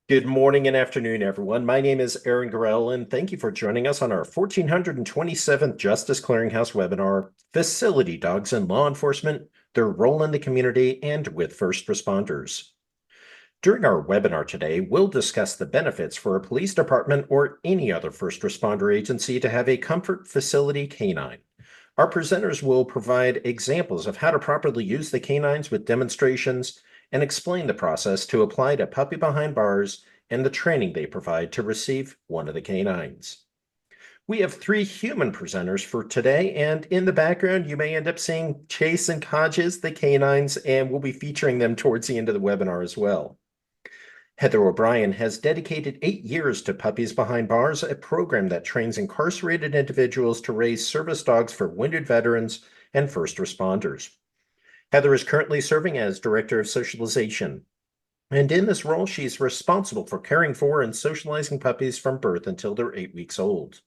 Good morning and afternoon, everyone. My name is Aaron Gorell, and thank you for joining us on our 1427th Justice Clearinghouse webinar, Facility Dogs and Law Enforcement, Their Role in the Community and with First Responders. During our webinar today, we'll discuss the benefits for a police department or any other first responder agency to have a comfort facility canine. Our presenters will provide examples of how to properly use the canines with demonstrations and explain the process to apply to Puppy Behind Bars and the training they provide to receive one of the canines. We have three human presenters for today, and in the background, you may end up seeing Chase and Hodges, the canines, and we'll be featuring them towards the end of the webinar as well. Heather O'Brien has dedicated 8 years to Puppies Behind Bars, a program that trains incarcerated individuals to raise service dogs for wounded veterans and first responders. Heather is currently serving as Director of Socialization, and in this role, she's responsible for caring for and socializing puppies from birth until they're 8 weeks old.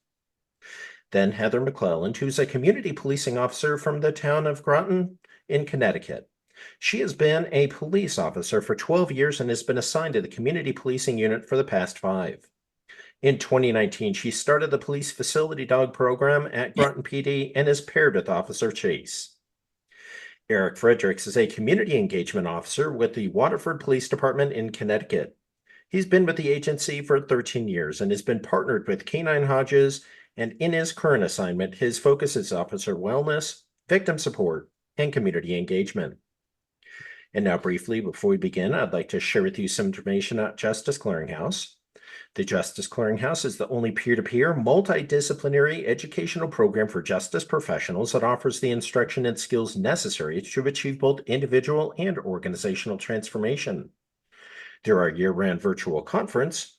Then Heather McClelland, who's a community policing officer from the town of Groton in Connecticut. She has been a police officer for 12 years and has been assigned to the community policing unit for the past 5. In 2019, she started the police facility dog program at Groton PD and is paired with Officer Chase. Eric Fredricks is a community engagement officer with the Waterford Police Department in Connecticut. He's been with the agency for 13 years and has been partnered with Canine Hodges, and in his current assignment, his focus is officer wellness, victim support, and community engagement. And now, briefly, before we begin, I'd like to share with you some information about Justice Clearinghouse. The Justice Clearinghouse is the only peer-to-peer, multidisciplinary educational program for justice professionals that offers the instruction and skills necessary to achieve both individual and organizational transformation. Through our year-round virtual conference,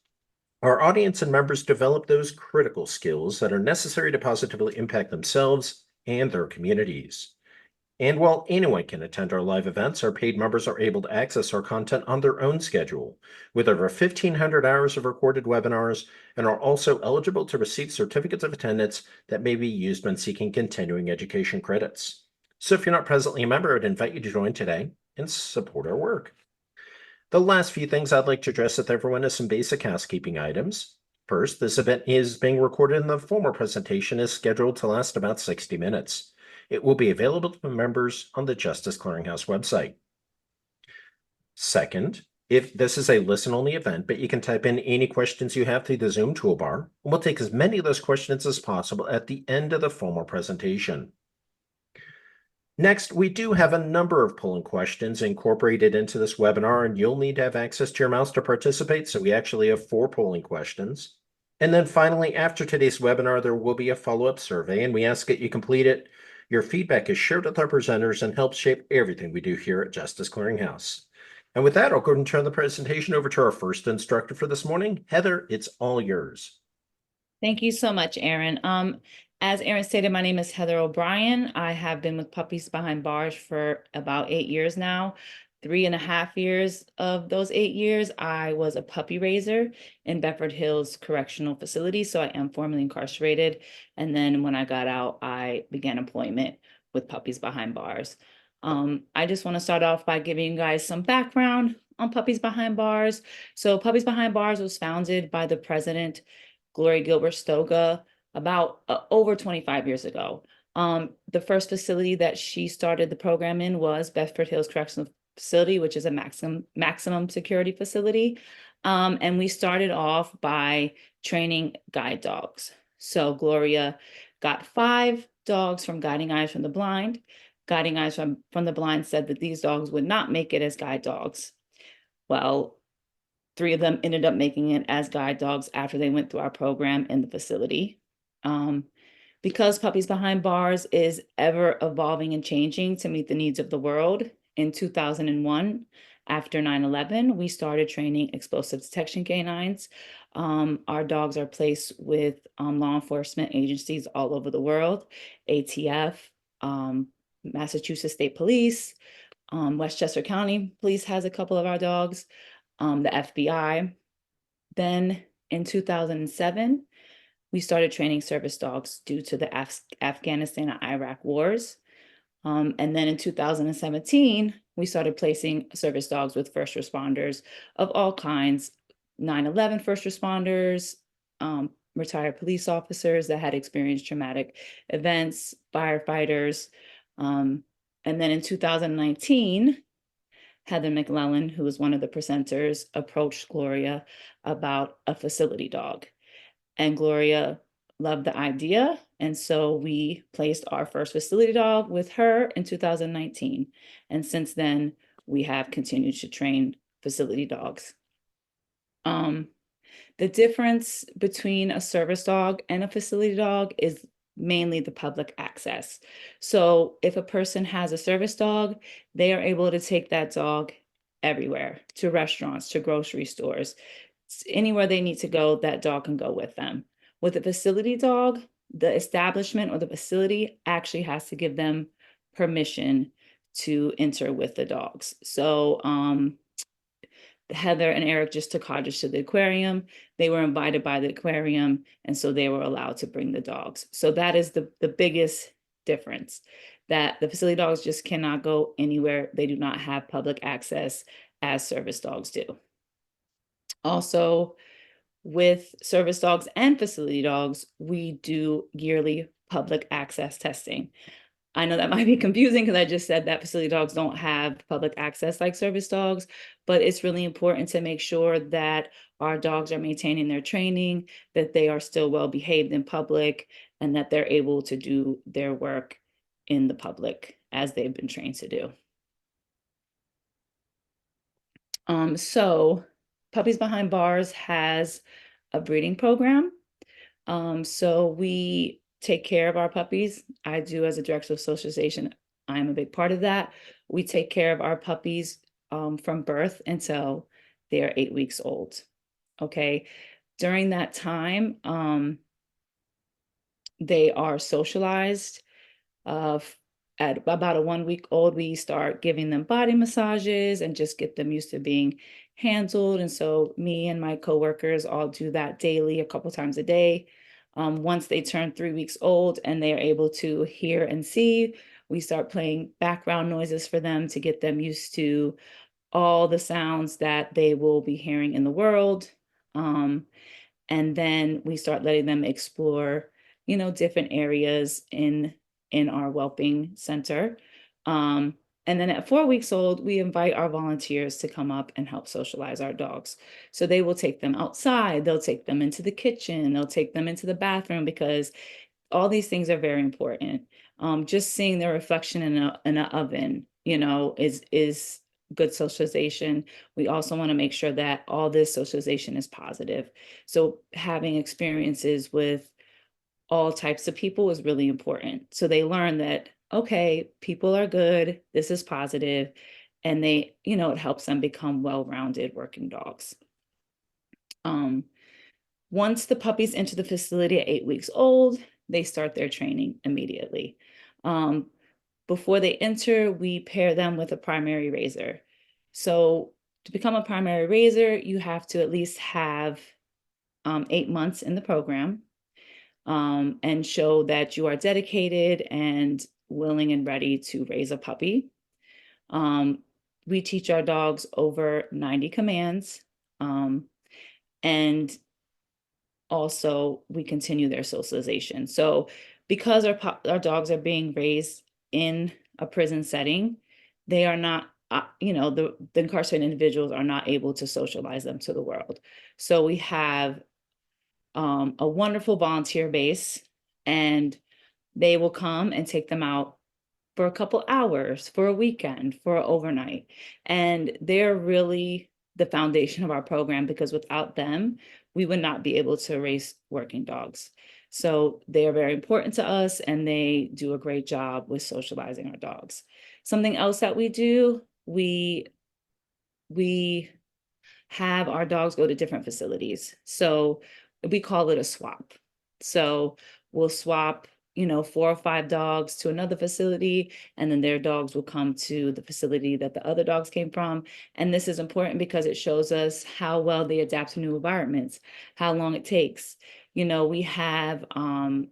our audience and members develop those critical skills that are necessary to positively impact themselves and their communities. And while anyone can attend our live events, our paid members are able to access our content on their own schedule, with over 1,500 hours of recorded webinars, and are also eligible to receive certificates of attendance that may be used when seeking continuing education credits. So if you're not presently a member, I'd invite you to join today and support our work. The last few things I'd like to address with everyone is some basic housekeeping items. First, this event is being recorded and the formal presentation is scheduled to last about 60 minutes. It will be available to members on the Justice Clearinghouse website. Second, if this is a listen-only event, but you can type in any questions you have through the Zoom toolbar, and we'll take as many of those questions as possible at the end of the formal presentation. Next, we do have a number of polling questions incorporated into this webinar, and you'll need to have access to your mouse to participate, so we actually have 4 polling questions. And then finally, after today's webinar, there will be a follow-up survey, and we ask that you complete it. Your feedback is shared with our presenters and helps shape everything we do here at Justice Clearinghouse. And with that, I'll go ahead and turn the presentation over to our first instructor for this morning. Heather, it's all yours. Thank you so much, Aaron. As Aaron stated, my name is Heather O'Brien. I have been with Puppies Behind Bars for about 8 years now. 3.5 years of those 8 years, I was a puppy raiser in Bedford Hills Correctional Facility, so I am formerly incarcerated. And then when I got out, I began employment with Puppies Behind Bars. I just want to start off by giving you guys some background on Puppies Behind Bars. So Puppies Behind Bars was founded by the president, Gloria Gilbert Stoga, about over 25 years ago. The first facility that she started the program in was Bedford Hills Correctional Facility, which is a maximum security facility. And we started off by training guide dogs. So Gloria got 5 dogs from Guiding Eyes from the Blind. Guiding Eyes from the Blind said that these dogs would not make it as guide dogs. Well, 3 of them ended up making it as guide dogs after they went through our program in the facility. Because Puppies Behind Bars is ever evolving and changing to meet the needs of the world, in 2001, after 9/11, we started training explosive detection canines. Our dogs are placed with law enforcement agencies all over the world, ATF, Massachusetts State Police, Westchester County Police has a couple of our dogs, the FBI. Then in 2007, we started training service dogs due to the Afghanistan and Iraq wars. And then in 2017, we started placing service dogs with first responders of all kinds 9/11 first responders, retired police officers that had experienced traumatic events, firefighters. And then in 2019, Heather McClelland, who was one of the presenters, approached Gloria about a facility dog. And Gloria loved the idea. And so we placed our first facility dog with her in 2019. And since then, we have continued to train facility dogs. The difference between a service dog and a facility dog is mainly the public access. So if a person has a service dog, they are able to take that dog everywhere, to restaurants, to grocery stores, anywhere they need to go, that dog can go with them. With a facility dog, the establishment or the facility actually has to give them permission to enter with the dogs. So Heather and Eric just took Hodges to the aquarium. They were invited by the aquarium, and so they were allowed to bring the dogs. So that is the biggest difference, that the facility dogs just cannot go anywhere. They do not have public access as service dogs do. Also, with service dogs and facility dogs, we do yearly public access testing. I know that might be confusing because I just said that facility dogs don't have public access like service dogs, but it's really important to make sure that our dogs are maintaining their training, that they are still well behaved in public, and that they're able to do their work in the public as they've been trained to do. So Puppies Behind Bars has a breeding program. So we take care of our puppies. I do as a director of socialization. I'm a big part of that. We take care of our puppies from birth until they're 8 weeks old. Okay. During that time, they are socialized. At about a 1 week old, we start giving them body massages and just get them used to being handled. And so me and my coworkers all do that daily, a couple times a day. Once they turn 3 weeks old and they are able to hear and see, we start playing background noises for them to get them used to all the sounds that they will be hearing in the world. And then we start letting them explore, different areas in our whelping center. And then at 4 weeks old, we invite our volunteers to come up and help socialize our dogs. So they will take them outside, they'll take them into the kitchen, they'll take them into the bathroom, because all these things are very important. Just seeing their reflection in an oven, is good socialization. We also want to make sure that all this socialization is positive. So having experiences with all types of people is really important. So they learn that, okay, people are good, this is positive, and they, it helps them become well-rounded working dogs. Once the puppies enter the facility at 8 weeks old, they start their training immediately. Before they enter, we pair them with a primary raiser. So to become a primary raiser, you have to at least have 8 months in the program. And show that you are dedicated and willing and ready to raise a puppy. We teach our dogs over 90 commands. And also we continue their socialization. So because our dogs are being raised in a prison setting, they are not, the incarcerated individuals are not able to socialize them to the world. So we have a wonderful volunteer base, and they will come and take them out for a couple hours, for a weekend, for an overnight. And they're really the foundation of our program, because without them, we would not be able to raise working dogs. So they are very important to us, and they do a great job with socializing our dogs. Something else that we do, we have our dogs go to different facilities. So we call it a swap. So we'll swap, 4 or 5 dogs to another facility, and then their dogs will come to the facility that the other dogs came from. And this is important because it shows us how well they adapt to new environments, how long it takes. We only have one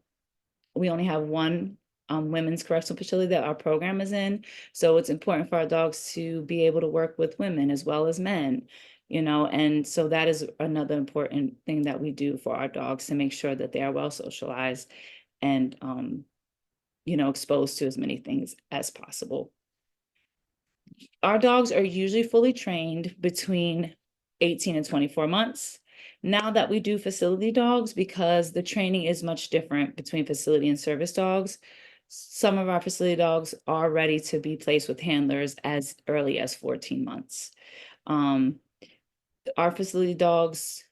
women's correctional facility that our program is in. So it's important for our dogs to be able to work with women as well as men. and so that is another important thing that we do for our dogs to make sure that they are well socialized and, exposed to as many things as possible. Our dogs are usually fully trained between 18 and 24 months. Now that we do facility dogs, because the training is much different between facility and service dogs, some of our facility dogs are ready to be placed with handlers as early as 14 months. Our facility dogs,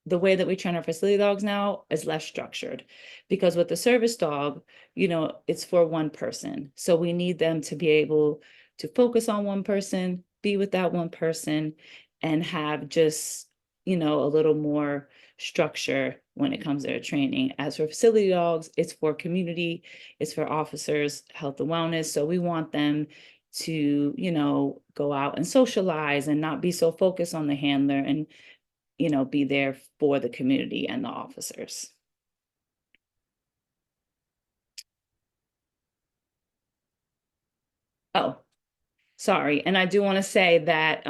the way that we train our facility dogs now is less structured, because with the service dog, it's for one person. So we need them to be able to focus on one person, be with that one person, and have just, a little more structure when it comes to their training. As for facility dogs, it's for community, it's for officers, health and wellness. So we want them to, go out and socialize and not be so focused on the handler, and be there for the community and the officers. Oh, sorry. And I do want to say that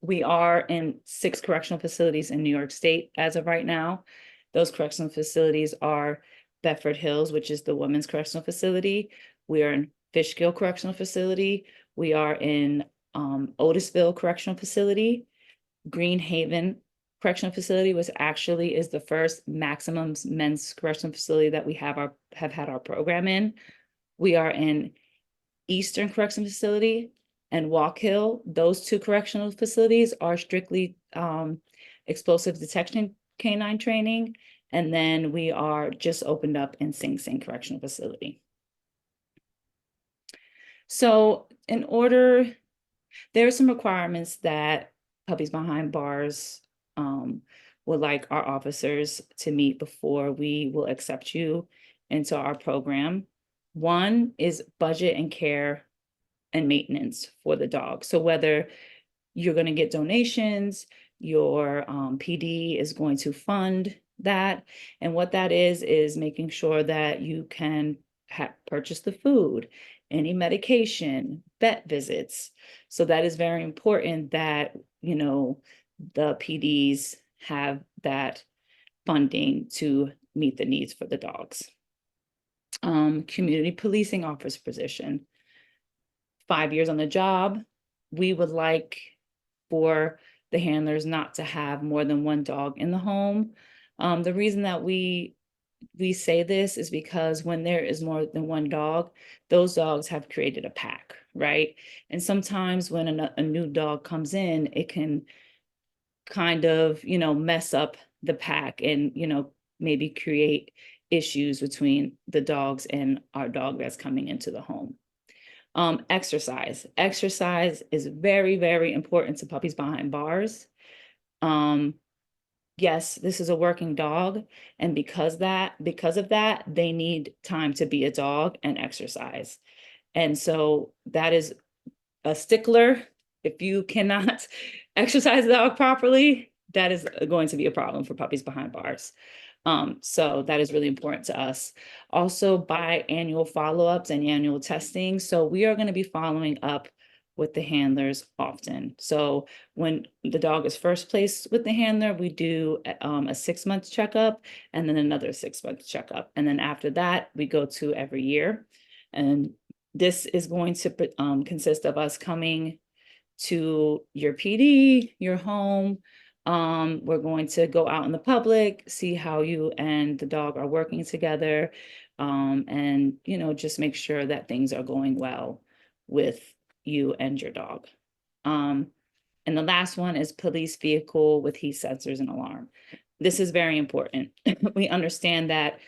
we are in 6 correctional facilities in New York State as of right now. Those correctional facilities are Bedford Hills, which is the women's correctional facility. We are in Fishkill Correctional Facility. We are in Otisville Correctional Facility. Green Haven Correctional Facility was actually is the first maximum men's correctional facility that we have had our program in. We are in Eastern Correctional Facility and Walk Hill. Those 2 correctional facilities are strictly explosive detection canine training. And then we are just opened up in Sing Sing Correctional Facility. So there are some requirements that Puppies Behind Bars would like our officers to meet before we will accept you into our program. One is budget and care and maintenance for the dog. So whether you're going to get donations, your PD is going to fund that. And what that is making sure that you can purchase the food, any medication, vet visits. So that is very important that, the PDs have that funding to meet the needs for the dogs. Community policing officer position. 5 years on the job. We would like for the handlers not to have more than 1 dog in the home. The reason that we say this is because when there is more than 1 dog, those dogs have created a pack, right? And sometimes when a new dog comes in, it can kind of, mess up the pack and, maybe create issues between the dogs and our dog that's coming into the home. Exercise. Exercise is very, very important to Puppies Behind Bars. Yes, this is a working dog, and because of that, they need time to be a dog and exercise. And so that is a stickler. If you cannot exercise the dog properly, that is going to be a problem for Puppies Behind Bars. So that is really important to us. Also, biannual follow-ups and annual testing. So we are going to be following up with the handlers often. So when the dog is first placed with the handler, we do a 6-month checkup and then another 6-month checkup. And then after that, we go to every year. And this is going to consist of us coming to your PD, your home. We're going to go out in the public, see how you and the dog are working together, and, just make sure that things are going well with you and your dog. And the last one is police vehicle with heat sensors and alarm. This is very important. We understand that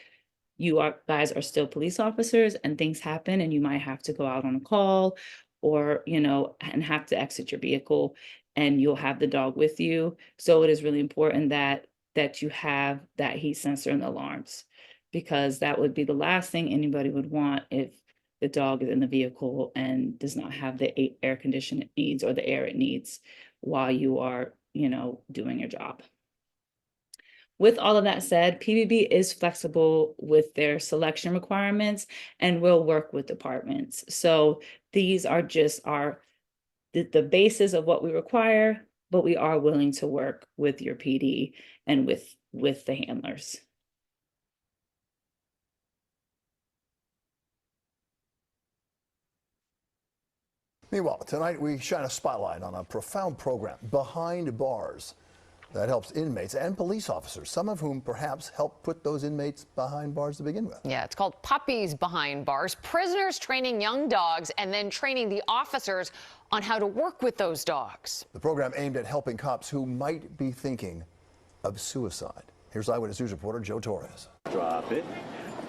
you guys are still police officers and things happen and you might have to go out on a call or, and have to exit your vehicle and you'll have the dog with you. So it is really important that you have that heat sensor and alarms, because that would be the last thing anybody would want if the dog is in the vehicle and does not have the air condition it needs or the air it needs while you are, doing your job. With all of that said, PBB is flexible with their selection requirements and will work with departments. So these are just the basis of what we require. but we are willing to work with your PD and with the handlers. Meanwhile, tonight we shine a spotlight on a profound program, Behind Bars, that helps inmates and police officers, some of whom perhaps helped put those inmates behind bars to begin with. Yeah, it's called Puppies Behind Bars. Prisoners training young dogs and then training the officers on how to work with those dogs. The program aimed at helping cops who might be thinking of suicide. Here's Eyewitness News reporter Joe Torres. Drop it.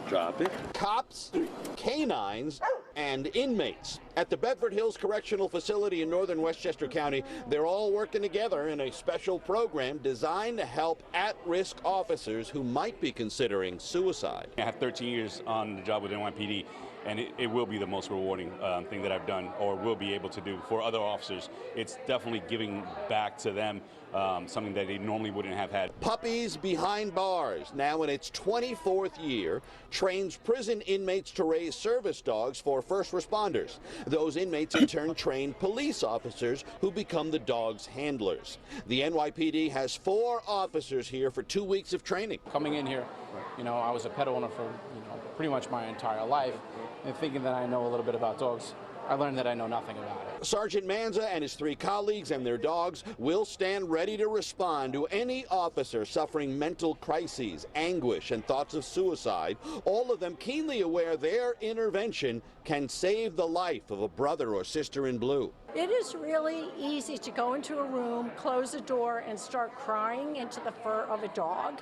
Drop it. Cops, canines, and inmates. At the Bedford Hills Correctional Facility in northern Westchester County, they're all working together in a special program designed to help at-risk officers who might be considering suicide. I have 13 years on the job with NYPD, and it will be the most rewarding thing that I've done or will be able to do for other officers. It's definitely giving back to them something that they normally wouldn't have had. Puppies Behind Bars, now in its 24th year, trains prison inmates to raise service dogs for first responders. Those inmates in turn train police officers who become the dog's handlers. The NYPD has 4 officers here for 2 weeks of training. Coming in here, I was a pet owner for, pretty much my entire life, and thinking that I know a little bit about dogs, I learned that I know nothing about it. Sergeant Manza and his 3 colleagues and their dogs will stand ready to respond to any officer suffering mental crises, anguish, and thoughts of suicide, all of them keenly aware their intervention can save the life of a brother or sister in blue. It is really easy to go into a room, close a door, and start crying into the fur of a dog.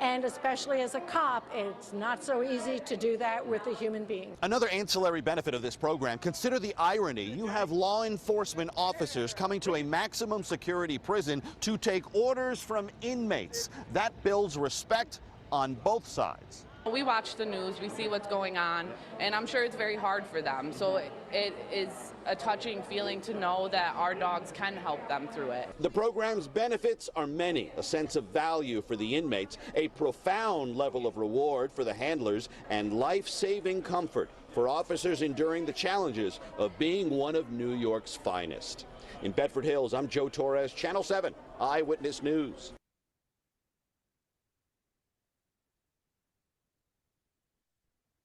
And especially as a cop, it's not so easy to do that with a human being. Another ancillary benefit of this program, consider the irony. You have law enforcement officers coming to a maximum security prison to take orders from inmates. That builds respect on both sides. We watch the news, we see what's going on, and I'm sure it's very hard for them. So it is a touching feeling to know that our dogs can help them through it. The program's benefits are many: a sense of value for the inmates, a profound level of reward for the handlers, and life-saving comfort for officers enduring the challenges of being one of New York's finest. In Bedford Hills, I'm Joe Torres, Channel 7 Eyewitness News.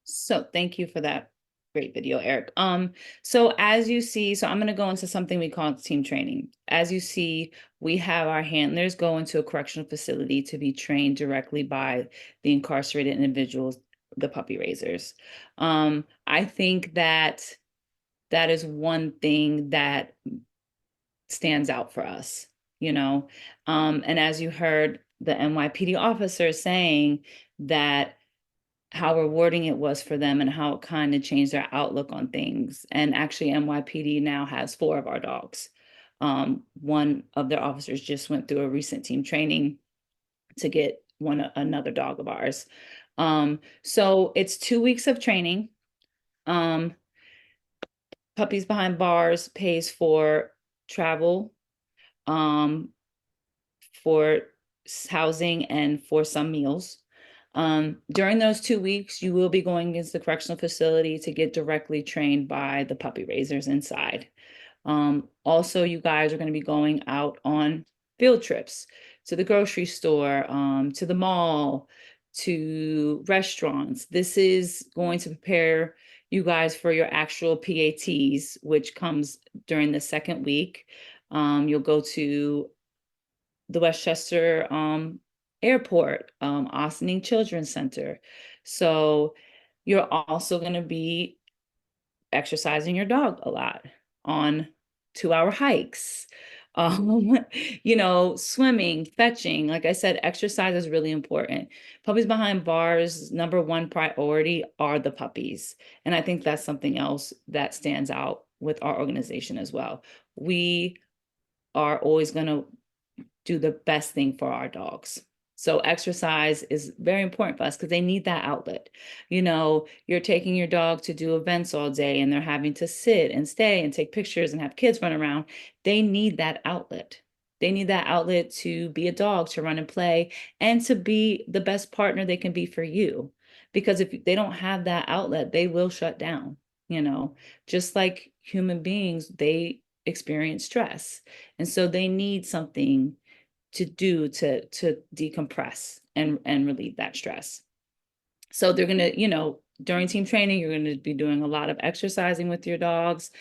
So thank you for that great video, Eric. So as you see, so I'm going to go into something we call team training. As you see, we have our handlers go into a correctional facility to be trained directly by the incarcerated individuals, the puppy raisers. I think that that is one thing that stands out for us, and as you heard the NYPD officer saying that how rewarding it was for them and how it kind of changed their outlook on things. And actually NYPD now has 4 of our dogs. One of their officers just went through a recent team training to get another dog of ours. So it's 2 weeks of training. Puppies Behind Bars pays for travel, for housing, and for some meals. During those 2 weeks, you will be going into the correctional facility to get directly trained by the puppy raisers inside. Also, you guys are going to be going out on field trips to the grocery store, to the mall, to restaurants. This is going to prepare you guys for your actual PATs, which comes during the 2nd week. You'll go to the Westchester Airport, Ossining Children's Center. So you're also going to be exercising your dog a lot on 2-hour hikes, swimming, fetching. Like I said, exercise is really important. Puppies Behind Bars' #1 priority are the puppies. And I think that's something else that stands out with our organization as well. We are always going to do the best thing for our dogs. So exercise is very important for us because they need that outlet. You're taking your dog to do events all day and they're having to sit and stay and take pictures and have kids run around. They need that outlet. They need that outlet to be a dog, to run and play, and to be the best partner they can be for you. Because if they don't have that outlet, they will shut down. Just like human beings, they experience stress. And so they need something to do to decompress and relieve that stress. So they're going to, you know, during team training, you're going to be doing a lot of exercising with your dogs.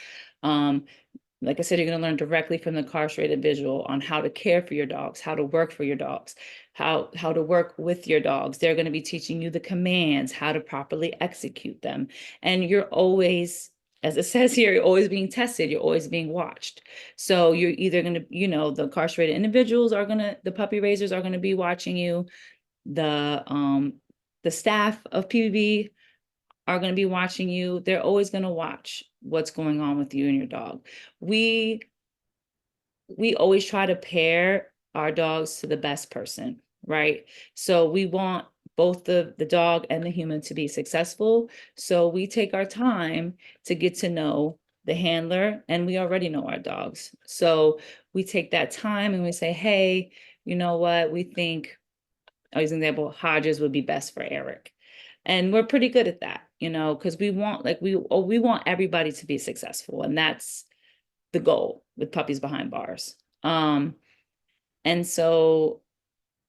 Like I said, you're going to learn directly from the incarcerated visual on how to care for your dogs, how to work for your dogs, how to work with your dogs. They're going to be teaching you the commands, how to properly execute them. And you're always, as it says here, you're always being tested, you're always being watched. So you're either going to, you know, the incarcerated individuals are going to, the puppy raisers are going to be watching you. The staff of PBB are going to be watching you. They're always going to watch what's going on with you and your dog. We always try to pair our dogs to the best person, right? So we want both the dog and the human to be successful. So we take our time to get to know the handler, and we already know our dogs. So we take that time and we say, hey, you know what? We think, I'll use an example, Hodges would be best for Eric. And we're pretty good at that, you know, because we want, like, we want everybody to be successful. And that's the goal with Puppies Behind Bars. And so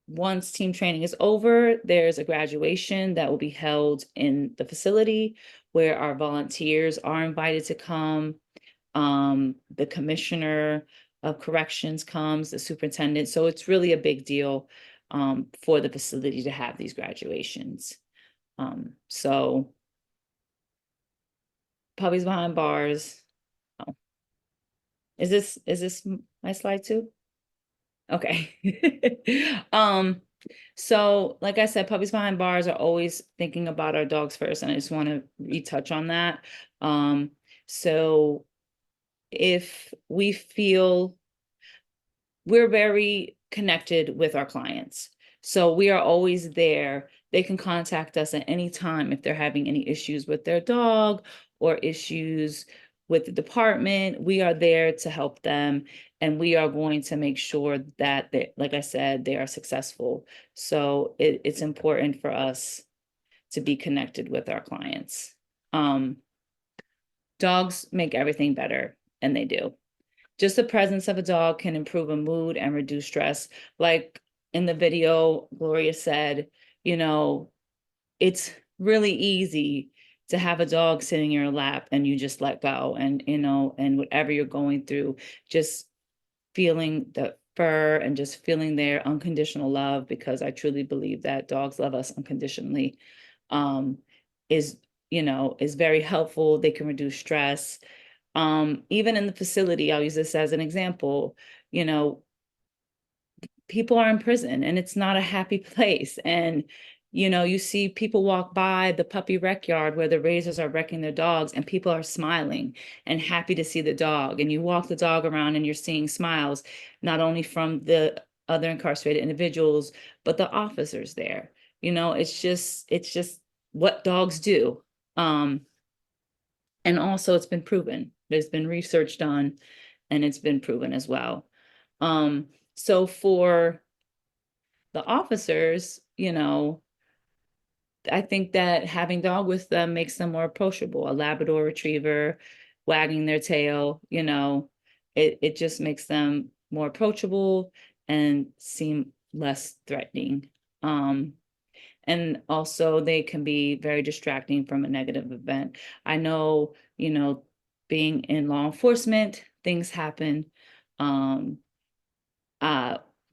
once team training is over, there's a graduation that will be held in the facility where our volunteers are invited to come. The commissioner of corrections comes, the superintendent. So it's really a big deal for the facility to have these graduations. So Puppies Behind Bars. Oh. Is this my slide too? Okay. So like I said, Puppies Behind Bars are always thinking about our dogs first, and I just want to retouch on that. So if we feel we're very connected with our clients, so we are always there. They can contact us at any time if they're having any issues with their dog or issues with the department. We are there to help them, and we are going to make sure that they, like I said, they are successful. So it's important for us to be connected with our clients. Dogs make everything better, and they do. Just the presence of a dog can improve a mood and reduce stress. Like in the video, Gloria said, you know, it's really easy to have a dog sitting in your lap and you just let go, and, you know, and whatever you're going through, just feeling the fur and just feeling their unconditional love, because I truly believe that dogs love us unconditionally, is, you know, is very helpful. They can reduce stress. Even in the facility, I'll use this as an example, you know, people are in prison and it's not a happy place. And, you know, you see people walk by the puppy rec yard where the raisers are wrecking their dogs, and people are smiling and happy to see the dog. And you walk the dog around and you're seeing smiles, not only from the other incarcerated individuals, but the officers there. You know, it's just what dogs do. And also it's been proven. There's been research done, and it's been proven as well. So for the officers, you know, I think that having dog with them makes them more approachable. A Labrador retriever wagging their tail, you know, it just makes them more approachable and seem less threatening. And also they can be very distracting from a negative event. I know, you know, being in law enforcement, things happen.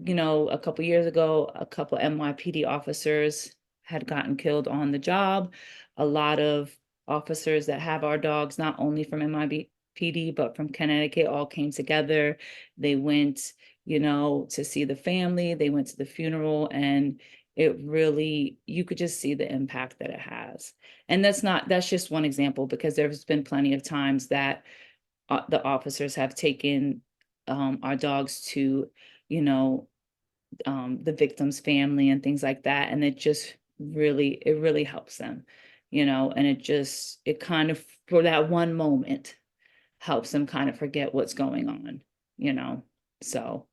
You know, a couple years ago, a couple NYPD officers had gotten killed on the job. A lot of officers that have our dogs, not only from NYPD, but from Connecticut, all came together. They went, you know, to see the family. They went to the funeral, and it really, you could just see the impact that it has. And that's just one example, because there's been plenty of times that the officers have taken our dogs to, you know, the victim's family and things like that. And it just really helps them, you know, and it kind of, for that one moment, helps them kind of forget what's going on, you know, so.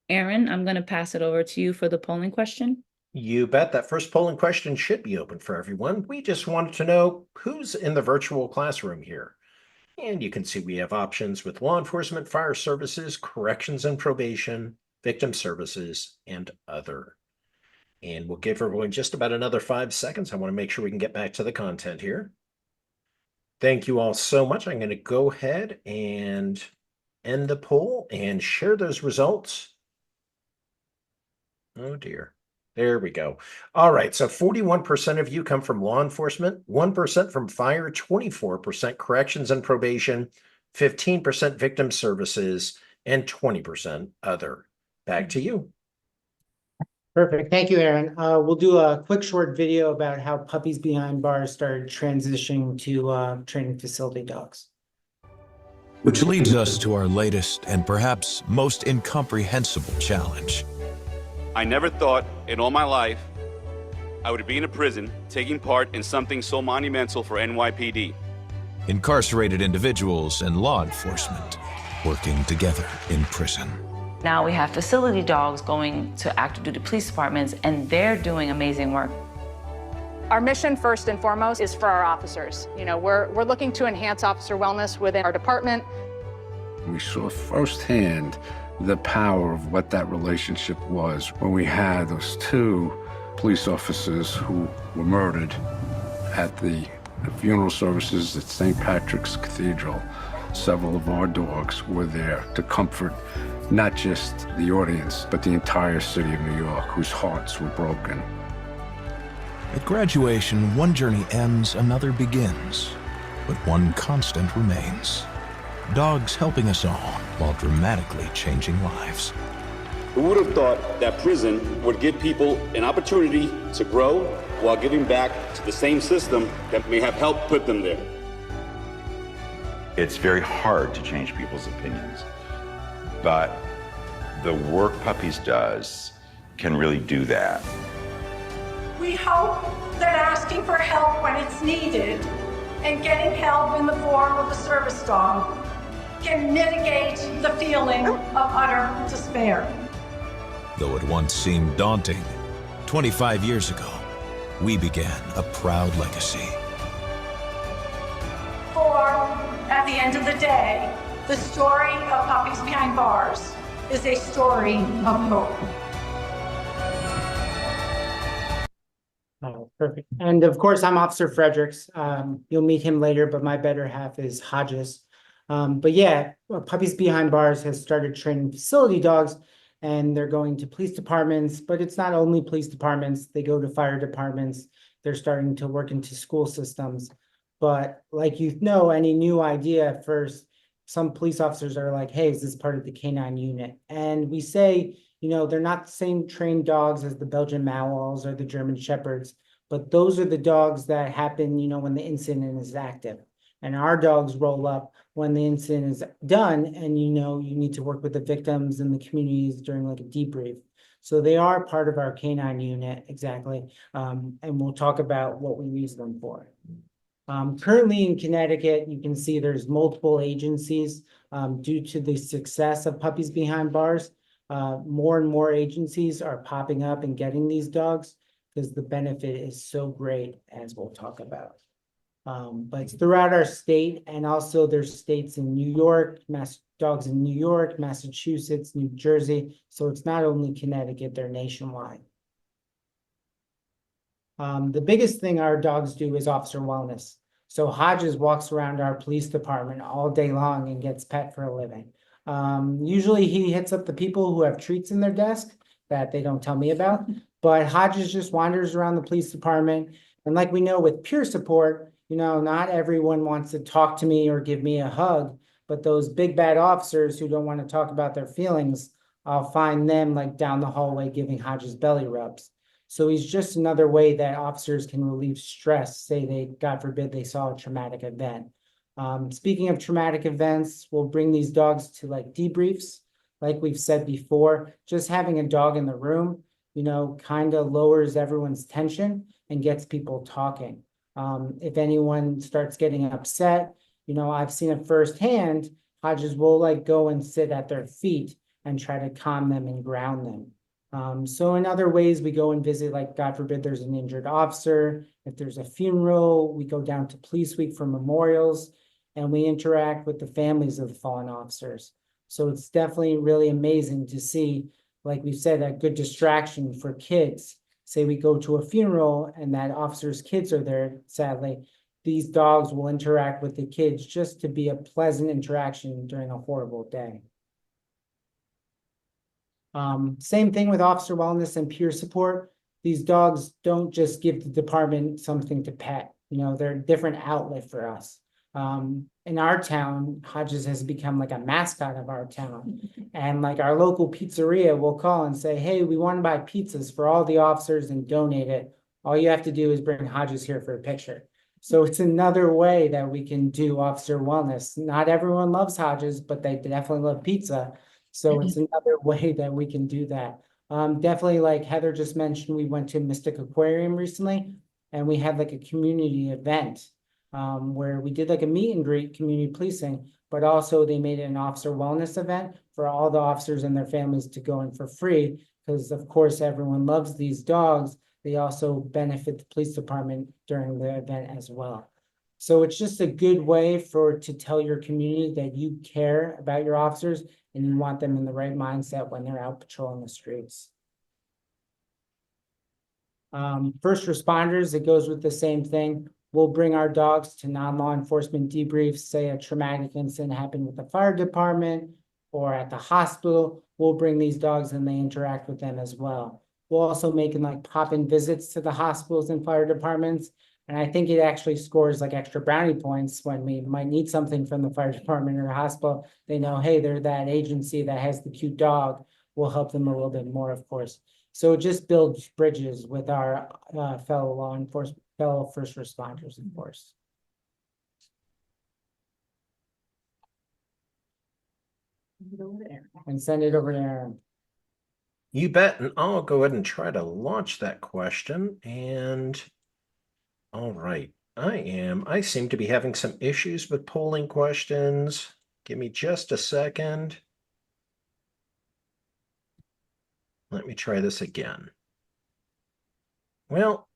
Aaron, I'm going to pass it over to you for the polling question. You bet. That first polling question should be open for everyone. We just wanted to know who's in the virtual classroom here. And you can see we have options with law enforcement, fire services, corrections and probation, victim services, and other. And we'll give everyone just about another 5 seconds. I want to make sure we can get back to the content here. Thank you all so much. I'm going to go ahead and end the poll and share those results. Oh dear. There we go. All right. So 41% of you come from law enforcement, 1% from fire, 24% corrections and probation, 15% victim services, and 20% other. Back to you. Perfect. Thank you, Aaron. We'll do a quick short video about how Puppies Behind Bars started transitioning to training facility dogs. Which leads us to our latest and perhaps most incomprehensible challenge. I never thought in all my life I would be in a prison taking part in something so monumental for NYPD. Incarcerated individuals and law enforcement working together in prison. Now we have facility dogs going to active duty police departments, and they're doing amazing work. Our mission, first and foremost, is for our officers. You know, we're looking to enhance officer wellness within our department. We saw firsthand the power of what that relationship was when we had those 2 police officers who were murdered at the funeral services at St. Patrick's Cathedral. Several of our dogs were there to comfort not just the audience, but the entire city of New York, whose hearts were broken. At graduation, one journey ends, another begins, but one constant remains. Dogs helping us all while dramatically changing lives. Who would have thought that prison would give people an opportunity to grow while giving back to the same system that may have helped put them there? It's very hard to change people's opinions, but the work Puppies does can really do that. We hope that asking for help when it's needed and getting help in the form of a service dog can mitigate the feeling of utter despair. Though it once seemed daunting, 25 years ago, we began a proud legacy. For, at the end of the day, the story of Puppies Behind Bars is a story of hope. Oh, perfect. And of course, I'm Officer Fredricks. You'll meet him later, but my better half is Hodges. But yeah, Puppies Behind Bars has started training facility dogs, and they're going to police departments, but it's not only police departments. They go to fire departments. They're starting to work into school systems. But like you know, any new idea at first, some police officers are like, hey, is this part of the canine unit? And we say, you know, they're not the same trained dogs as the Belgian Malinois or the German Shepherds, but those are the dogs that happen, you know, when the incident is active. And our dogs roll up when the incident is done, and you know, you need to work with the victims and the communities during like a debrief. So they are part of our canine unit, exactly. And we'll talk about what we use them for. Currently in Connecticut, you can see there's multiple agencies due to the success of Puppies Behind Bars. More and more agencies are popping up and getting these dogs because the benefit is so great, as we'll talk about. But it's throughout our state, and also there's states in New York, dogs in New York, Massachusetts, New Jersey. So it's not only Connecticut, they're nationwide. The biggest thing our dogs do is officer wellness. So Hodges walks around our police department all day long and gets pet for a living. Usually he hits up the people who have treats in their desk that they don't tell me about, but Hodges just wanders around the police department. And like we know with peer support, you know, not everyone wants to talk to me or give me a hug, but those big bad officers who don't want to talk about their feelings, I'll find them like down the hallway giving Hodges belly rubs. So he's just another way that officers can relieve stress, say they, God forbid, they saw a traumatic event. Speaking of traumatic events, we'll bring these dogs to like debriefs. Like we've said before, just having a dog in the room, you know, kind of lowers everyone's tension and gets people talking. If anyone starts getting upset, you know, I've seen it firsthand. Hodges will like go and sit at their feet and try to calm them and ground them. So in other ways, we go and visit, like God forbid there's an injured officer. If there's a funeral, we go down to Police Week for memorials, and we interact with the families of the fallen officers. So it's definitely really amazing to see, like we said, a good distraction for kids. Say we go to a funeral and that officer's kids are there, sadly, these dogs will interact with the kids just to be a pleasant interaction during a horrible day. Same thing with officer wellness and peer support. These dogs don't just give the department something to pet. You know, they're a different outlet for us. In our town, Hodges has become like a mascot of our town. And like our local pizzeria will call and say, hey, we want to buy pizzas for all the officers and donate it. All you have to do is bring Hodges here for a picture. So it's another way that we can do officer wellness. Not everyone loves Hodges, but they definitely love pizza. So it's another way that we can do that. Definitely, like Heather just mentioned, we went to Mystic Aquarium recently, and we had like a community event where we did like a meet and greet community policing, but also they made it an officer wellness event for all the officers and their families to go in for free, because of course everyone loves these dogs. They also benefit the police department during the event as well. So it's just a good way to tell your community that you care about your officers and you want them in the right mindset when they're out patrolling the streets. First responders, it goes with the same thing. We'll bring our dogs to non-law enforcement debriefs, say a traumatic incident happened with the fire department or at the hospital. We'll bring these dogs and they interact with them as well. We'll also make like pop-in visits to the hospitals and fire departments. And I think it actually scores like extra brownie points when we might need something from the fire department or hospital. They know, hey, they're that agency that has the cute dog. We'll help them a little bit more, of course. So it just builds bridges with our fellow law enforcement, fellow first responders, of course. And send it over to Aaron. You bet. And I'll go ahead and try to launch that question. And all right, I seem to be having some issues with polling questions. Give me just a second. Let me try this again. Well,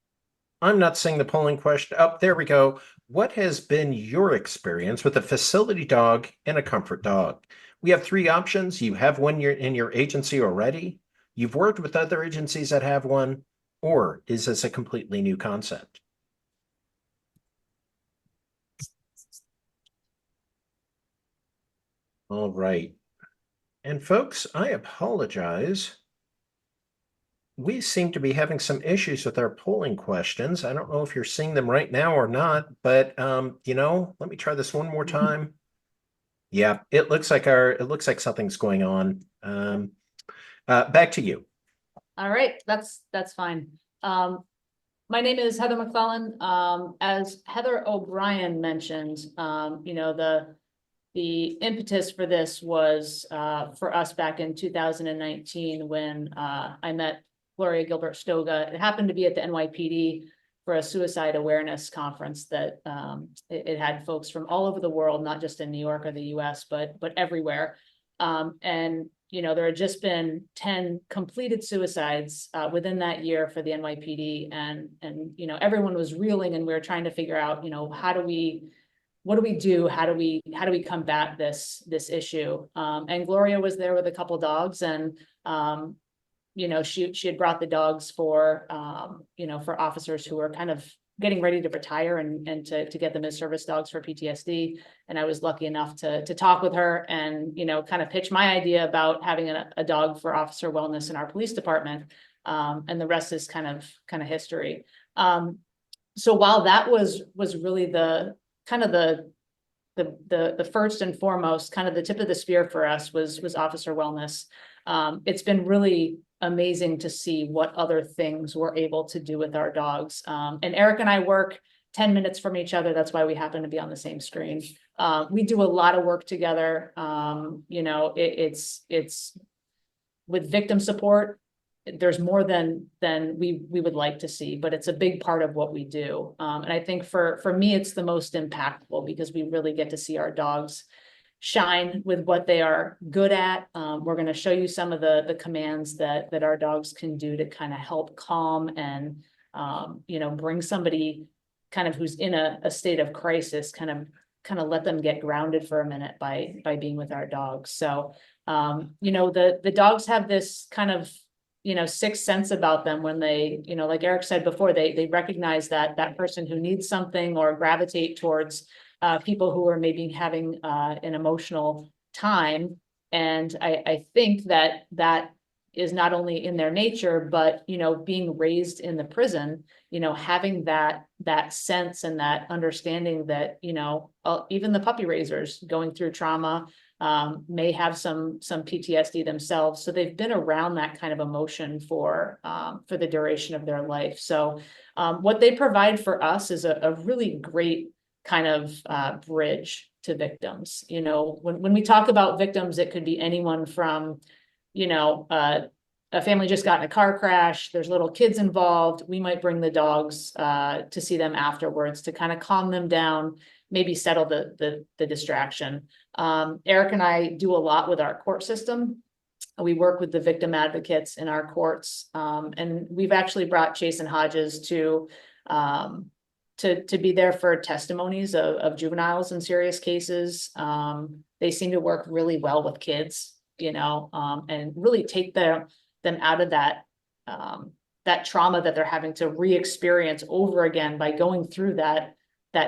I'm not seeing the polling question. Oh, there we go. What has been your experience with a facility dog and a comfort dog? We have three options. You have one in your agency already. You've worked with other agencies that have one, or is this a completely new concept? All right. And folks, I apologize. We seem to be having some issues with our polling questions. I don't know if you're seeing them right now or not, but you know, let me try this one more time. Yeah, it looks like something's going on. Back to you. All right, that's fine. My name is Heather McClelland. As Heather O'Brien mentioned, you know, the impetus for this was for us back in 2019 when I met Gloria Gilbert Stoga. It happened to be at the NYPD for a suicide awareness conference that it had folks from all over the world, not just in New York or the US, but everywhere. And you know, there had just been 10 completed suicides within that year for the NYPD, and you know, everyone was reeling, and we were trying to figure out, you know, what do we do? How do we combat this issue? And Gloria was there with a couple dogs, and you know, she had brought the dogs for you know, for officers who were kind of getting ready to retire and to get them as service dogs for PTSD. And I was lucky enough to talk with her and, you know, kind of pitch my idea about having a dog for officer wellness in our police department. And the rest is kind of history. So while that was really the kind of the first and foremost, kind of the tip of the spear for us was officer wellness. It's been really amazing to see what other things we're able to do with our dogs. And Eric and I work 10 minutes from each other. That's why we happen to be on the same screen. We do a lot of work together. You know, it's with victim support. There's more than we would like to see, but it's a big part of what we do. And I think for me, it's the most impactful because we really get to see our dogs shine with what they are good at. We're going to show you some of the commands that our dogs can do to kind of help calm and, bring somebody kind of who's in a state of crisis, kind of let them get grounded for a minute by being with our dogs. So, the dogs have this kind of, sixth sense about them when they, like Eric said before, they recognize that person who needs something or gravitate towards people who are maybe having an emotional time. And I think that is not only in their nature, but, being raised in the prison, having that sense and that understanding that, even the puppy raisers going through trauma may have some PTSD themselves. So they've been around that kind of emotion for the duration of their life. So what they provide for us is a really great kind of bridge to victims. When we talk about victims, it could be anyone from, a family just got in a car crash, there's little kids involved. We might bring the dogs to see them afterwards to kind of calm them down, maybe settle the distraction. Eric and I do a lot with our court system. We work with the victim advocates in our courts. And we've actually brought Chase and Hodges to be there for testimonies of juveniles in serious cases. They seem to work really well with kids, and really take them out of that trauma that they're having to re-experience over again by going through that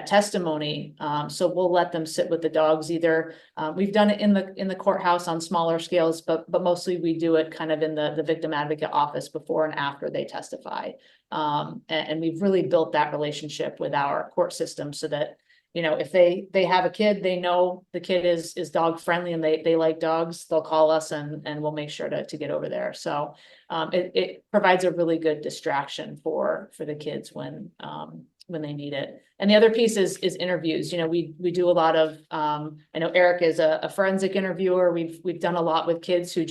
testimony. So we'll let them sit with the dogs either. We've done it in the courthouse on smaller scales, but mostly we do it kind of in the victim advocate office before and after they testify. And we've really built that relationship with our court system so that, if they have a kid, they know the kid is dog friendly and they like dogs, they'll call us and we'll make sure to get over there. So it provides a really good distraction for the kids when they need it. And the other piece is interviews. We do a lot of, I know Eric is a forensic interviewer. We've done a lot with kids who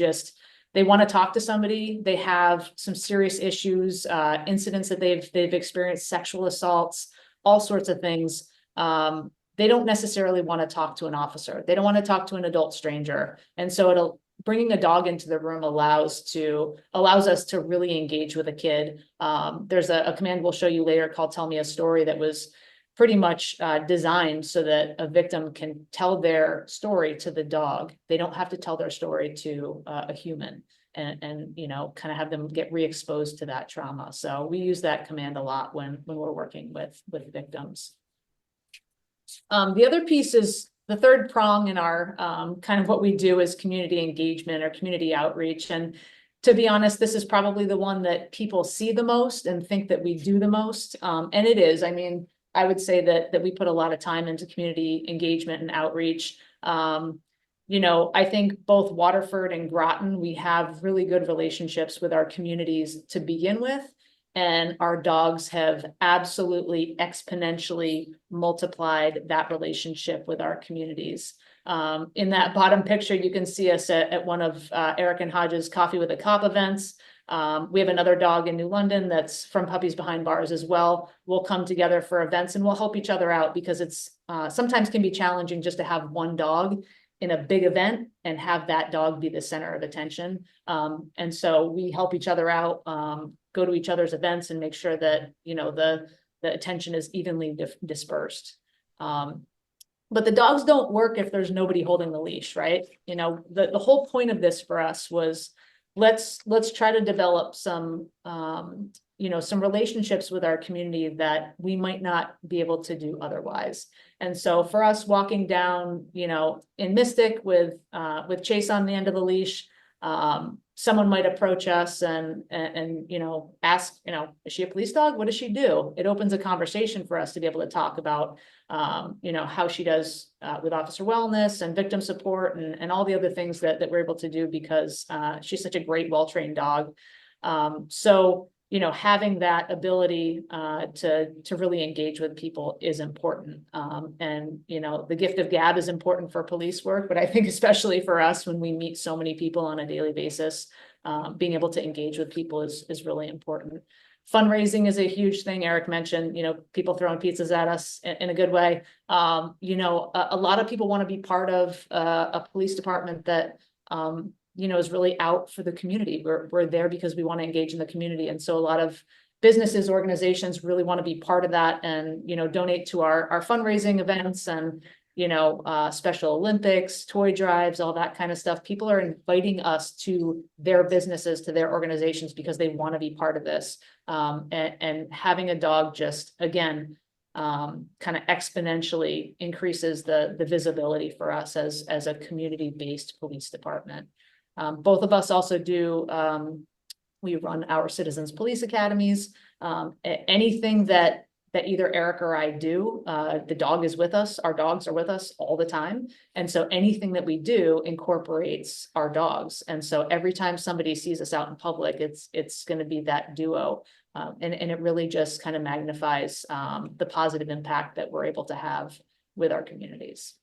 they want to talk to somebody. They have some serious issues, incidents that they've experienced, sexual assaults, all sorts of things. They don't necessarily want to talk to an officer. They don't want to talk to an adult stranger. And so bringing a dog into the room allows us to really engage with a kid. There's a command we'll show you later called Tell Me a Story that was pretty much designed so that a victim can tell their story to the dog. They don't have to tell their story to a human and kind of have them get re-exposed to that trauma. So we use that command a lot when we're working with victims. The other piece is the third prong in our kind of what we do is community engagement or community outreach. And to be honest, this is probably the one that people see the most and think that we do the most. And it is. I mean, I would say that we put a lot of time into community engagement and outreach. I think both Waterford and Groton, we have really good relationships with our communities to begin with. And our dogs have absolutely exponentially multiplied that relationship with our communities. In that bottom picture, you can see us at one of Eric and Hodges' Coffee with a Cop events. We have another dog in New London that's from Puppies Behind Bars as well. We'll come together for events and we'll help each other out because it's sometimes can be challenging just to have one dog in a big event and have that dog be the center of attention. And so we help each other out, go to each other's events and make sure that, the attention is evenly dispersed. But the dogs don't work if there's nobody holding the leash, right? The whole point of this for us was let's try to develop some relationships with our community that we might not be able to do otherwise. And so for us walking down, in Mystic with Chase on the end of the leash, someone might approach us and ask, is she a police dog? What does she do? It opens a conversation for us to be able to talk about, how she does with officer wellness and victim support and all the other things that we're able to do because she's such a great, well-trained dog. So having that ability to really engage with people is important. And the gift of gab is important for police work, but I think especially for us when we meet so many people on a daily basis, being able to engage with people is really important. Fundraising is a huge thing. Eric mentioned, people throwing pizzas at us in a good way. A lot of people want to be part of a police department that, is really out for the community. We're there because we want to engage in the community. And so a lot of businesses, organizations really want to be part of that and, donate to our fundraising events and, Special Olympics, toy drives, all that kind of stuff. People are inviting us to their businesses, to their organizations because they want to be part of this. And having a dog just, again, kind of exponentially increases the visibility for us as a community-based police department. Both of us also do, we run our Citizens Police Academies. Anything that either Eric or I do, the dog is with us. Our dogs are with us all the time. And so anything that we do incorporates our dogs. And so every time somebody sees us out in public, it's going to be that duo. And it really just kind of magnifies the positive impact that we're able to have with our communities.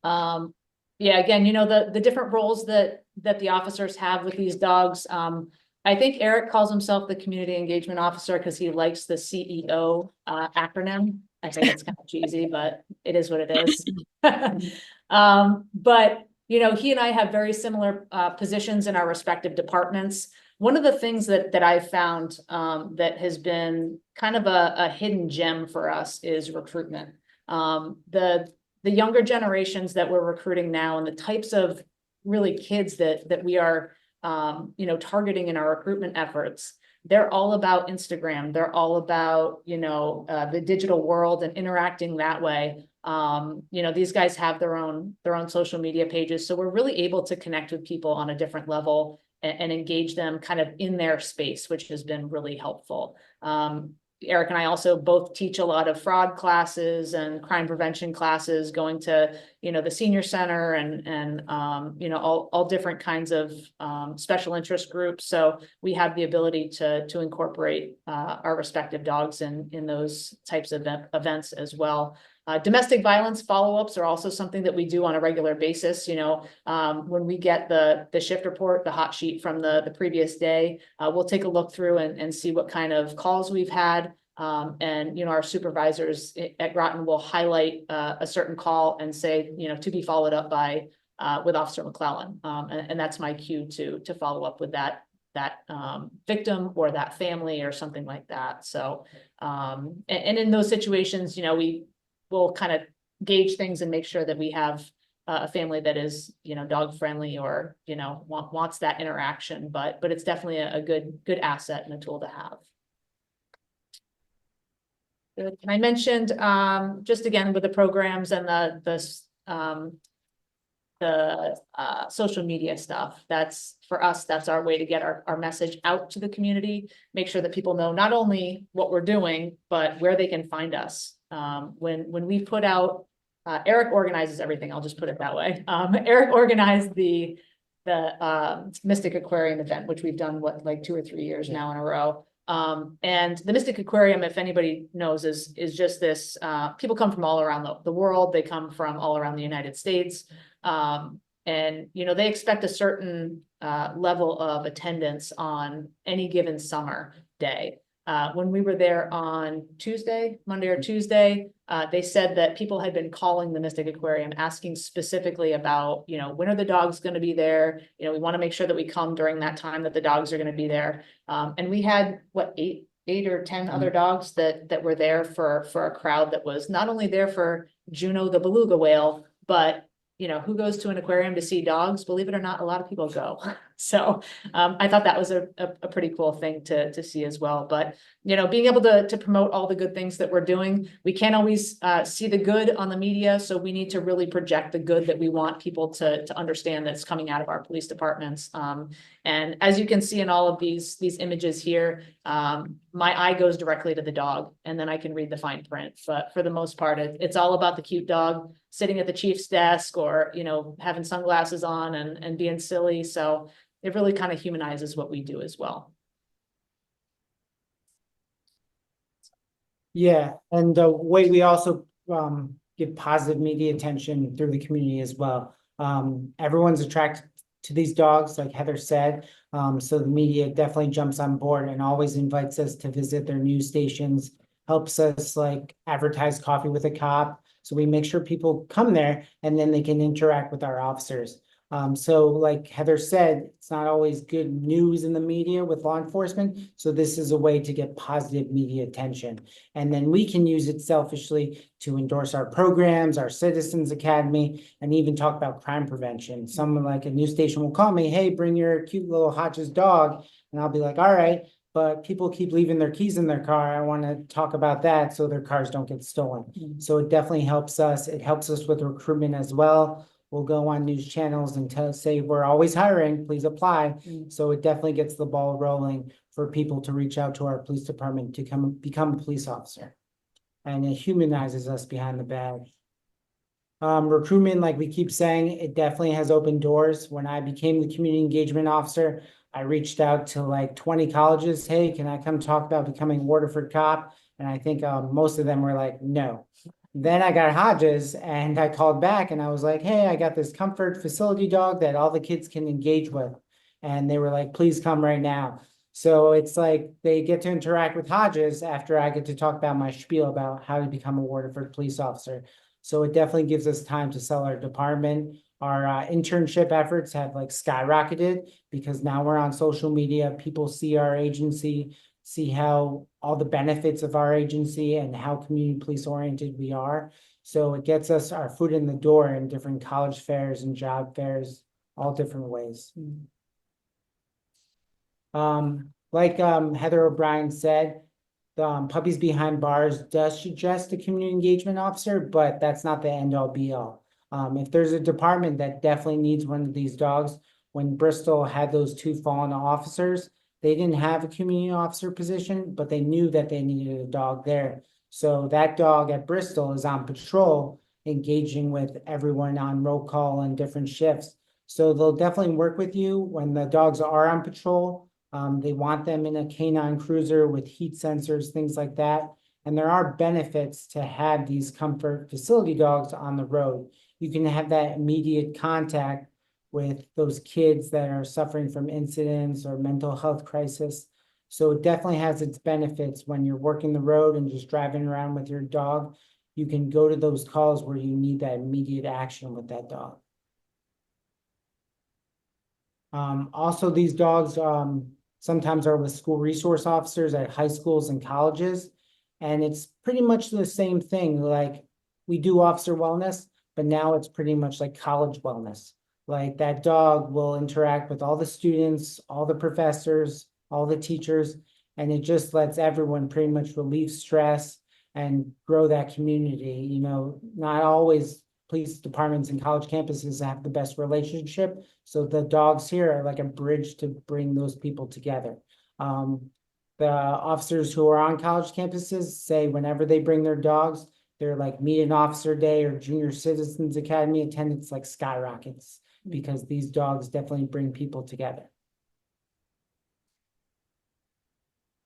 Yeah, again, the different roles that the officers have with these dogs. I think Eric calls himself the community engagement officer because he likes the CEO acronym. I think it's kind of cheesy, but it is what it is. But he and I have very similar positions in our respective departments. One of the things that I've found that has been kind of a hidden gem for us is recruitment. The younger generations that we're recruiting now and the types of really kids that we are targeting in our recruitment efforts, they're all about Instagram. They're all about, the digital world and interacting that way. These guys have their own social media pages. So we're really able to connect with people on a different level and engage them kind of in their space, which has been really helpful. Eric and I also both teach a lot of fraud classes and crime prevention classes, going to, the senior center and all different kinds of special interest groups. So we have the ability to incorporate our respective dogs in those types of events as well. Domestic violence follow-ups are also something that we do on a regular basis. When we get the shift report, the hot sheet from the previous day, we'll take a look through and see what kind of calls we've had. And our supervisors at Groton will highlight a certain call and say, to be followed up by with Officer McClelland. And that's my cue to follow up with that victim or that family or something like that. So and in those situations, we'll kind of gauge things and make sure that we have a family that is, dog friendly or, wants that interaction, but it's definitely a good asset and a tool to have. Good. And I mentioned, just again, with the programs and the social media stuff, that's for us, that's our way to get our message out to the community, make sure that people know not only what we're doing, but where they can find us. When we put out, Eric organizes everything. I'll just put it that way. Eric organized the Mystic Aquarium event, which we've done like 2 or 3 years now in a row. And the Mystic Aquarium, if anybody knows, is just this, people come from all around the world. They come from all around the United States. And, they expect a certain level of attendance on any given summer day. When we were there on Monday or Tuesday, they said that people had been calling the Mystic Aquarium asking specifically about, when are the dogs going to be there? We want to make sure that we come during that time that the dogs are going to be there. And we had eight or 10 other dogs that were there for a crowd that was not only there for Juno the beluga whale, but who goes to an aquarium to see dogs? Believe it or not, a lot of people go. So I thought that was a pretty cool thing to see as well. But, being able to promote all the good things that we're doing, we can't always see the good on the media. So we need to really project the good that we want people to understand that's coming out of our police departments. And as you can see in all of these images here, my eye goes directly to the dog and then I can read the fine print. But for the most part, it's all about the cute dog sitting at the chief's desk or, having sunglasses on and being silly. So it really kind of humanizes what we do as well. Yeah, and the way we also give positive media attention through the community as well. Everyone's attracted to these dogs, like Heather said. So the media definitely jumps on board and always invites us to visit their news stations, helps us like advertise coffee with a cop. So we make sure people come there and then they can interact with our officers. So like Heather said, it's not always good news in the media with law enforcement. So this is a way to get positive media attention. And then we can use it selfishly to endorse our programs, our Citizens Academy, and even talk about crime prevention. Someone like a news station will call me, hey, bring your cute little Hodges dog. And I'll be like, all right, but people keep leaving their keys in their car. I want to talk about that so their cars don't get stolen. So it definitely helps us. It helps us with recruitment as well. We'll go on news channels and say, we're always hiring, please apply. So it definitely gets the ball rolling for people to reach out to our police department to become a police officer. And it humanizes us behind the badge. Recruitment, like we keep saying, it definitely has opened doors. When I became the community engagement officer, I reached out to like 20 colleges. Hey, can I come talk about becoming a Waterford cop? And I think most of them were like, no. Then I got Hodges and I called back and I was like, hey, I got this comfort facility dog that all the kids can engage with. And they were like, please come right now. So it's like they get to interact with Hodges after I get to talk about my spiel about how to become a Waterford police officer. So it definitely gives us time to sell our department. Our internship efforts have like skyrocketed because now we're on social media. People see our agency, see how all the benefits of our agency and how community police oriented we are. So it gets us our foot in the door in different college fairs and job fairs, all different ways. Like Heather O'Brien said, Puppies Behind Bars does suggest a community engagement officer, but that's not the end all be all. If there's a department that definitely needs one of these dogs, when Bristol had those 2 fallen officers, they didn't have a community officer position, but they knew that they needed a dog there. So that dog at Bristol is on patrol, engaging with everyone on roll call and different shifts. So they'll definitely work with you when the dogs are on patrol. They want them in a canine cruiser with heat sensors, things like that. And there are benefits to have these comfort facility dogs on the road. You can have that immediate contact with those kids that are suffering from incidents or mental health crisis. So it definitely has its benefits when you're working the road and just driving around with your dog. You can go to those calls where you need that immediate action with that dog. Also, these dogs sometimes are with school resource officers at high schools and colleges. And it's pretty much the same thing. Like we do officer wellness, but now it's pretty much like college wellness. Like that dog will interact with all the students, all the professors, all the teachers, and it just lets everyone pretty much relieve stress and grow that community. You know, not always police departments and college campuses have the best relationship. So the dogs here are like a bridge to bring those people together. The officers who are on college campuses say whenever they bring their dogs, they're like meet an officer day or junior citizens academy attendance like skyrockets because these dogs definitely bring people together.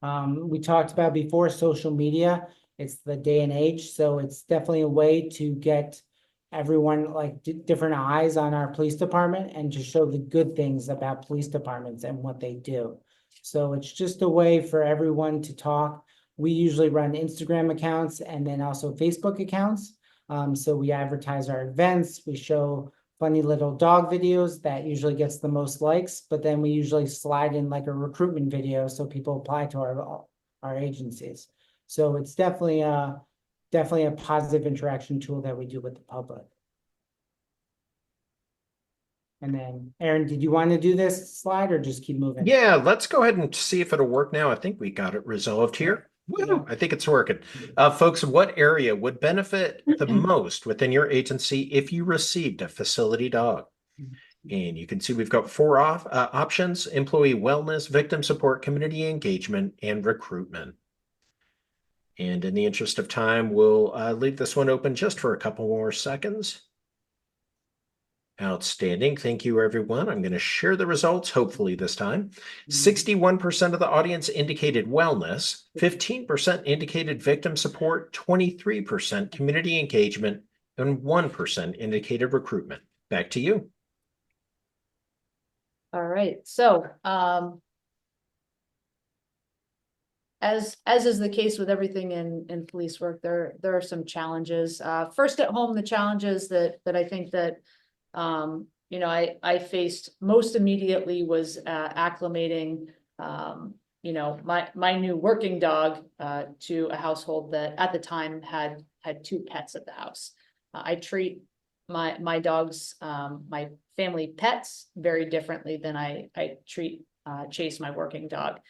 We talked about before social media. It's the day and age. So it's definitely a way to get everyone like different eyes on our police department and to show the good things about police departments and what they do. So it's just a way for everyone to talk. We usually run Instagram accounts and then also Facebook accounts. So we advertise our events. We show funny little dog videos that usually gets the most likes, but then we usually slide in like a recruitment video so people apply to our agencies. So it's definitely a positive interaction tool that we do with the public. And then, Aaron, did you want to do this slide or just keep moving? Yeah, let's go ahead and see if it'll work now. I think we got it resolved here. Woo, I think it's working. Folks, what area would benefit the most within your agency if you received a facility dog? And you can see we've got 4 options: employee wellness, victim support, community engagement, and recruitment. And in the interest of time, we'll leave this one open just for a couple more seconds. Outstanding. Thank you, everyone. I'm going to share the results, hopefully this time. 61% of the audience indicated wellness, 15% indicated victim support, 23% community engagement, and 1% indicated recruitment. Back to you. All right, so, as is the case with everything in police work, there are some challenges. First at home, the challenges that I think that, you know, I faced most immediately was acclimating, you know, my new working dog to a household that at the time had 2 pets at the house. I treat my dogs, my family pets very differently than I treat Chase, my working dog.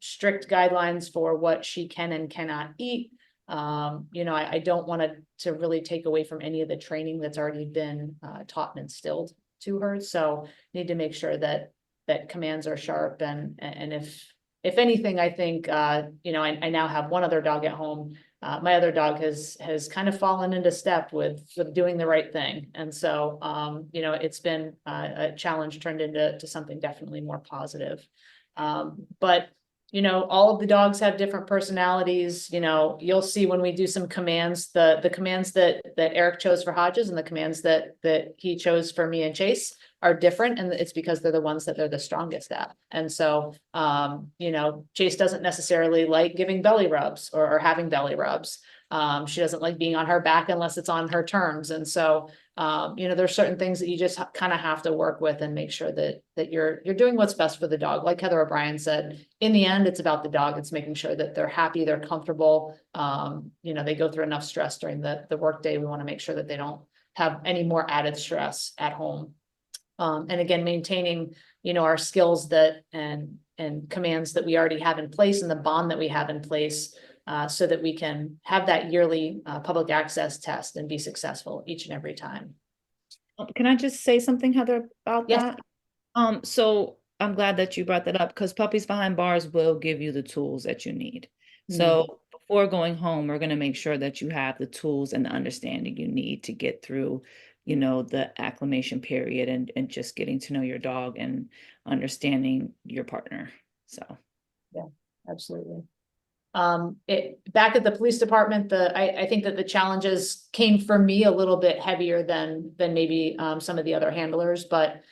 Strict guidelines for what she can and cannot eat. You know, I don't want to really take away from any of the training that's already been taught and instilled to her. So need to make sure that commands are sharp, and if anything, I think you know, I now have one other dog at home. My other dog has kind of fallen into step with doing the right thing, and so you know, it's been a challenge turned into something definitely more positive. But you know, all of the dogs have different personalities. You know, you'll see when we do some commands, the commands that Eric chose for Hodges and the commands that he chose for me and Chase are different, and it's because they're the ones that they're the strongest at. And so, you know, Chase doesn't necessarily like giving belly rubs or having belly rubs. She doesn't like being on her back unless it's on her terms. And so, you know, there's certain things that you just kind of have to work with and make sure that you're doing what's best for the dog. Like Heather O'Brien said, in the end, it's about the dog. It's making sure that they're happy, they're comfortable. You know, they go through enough stress during the work day. We want to make sure that they don't have any more added stress at home. And again, maintaining, you know, our skills that and commands that we already have in place and the bond that we have in place, so that we can have that yearly public access test and be successful each and every time. Can I just say something, Heather, about Yes. that? So I'm glad that you brought that up, because Puppies Behind Bars will give you the tools that you need. So before going home, we're going to make sure that you have the tools and the understanding you need to get through, you know, the acclimation period and just getting to know your dog and understanding your partner. So yeah, absolutely. Back at the police department, I think that the challenges came for me a little bit heavier than maybe some of the other handlers, but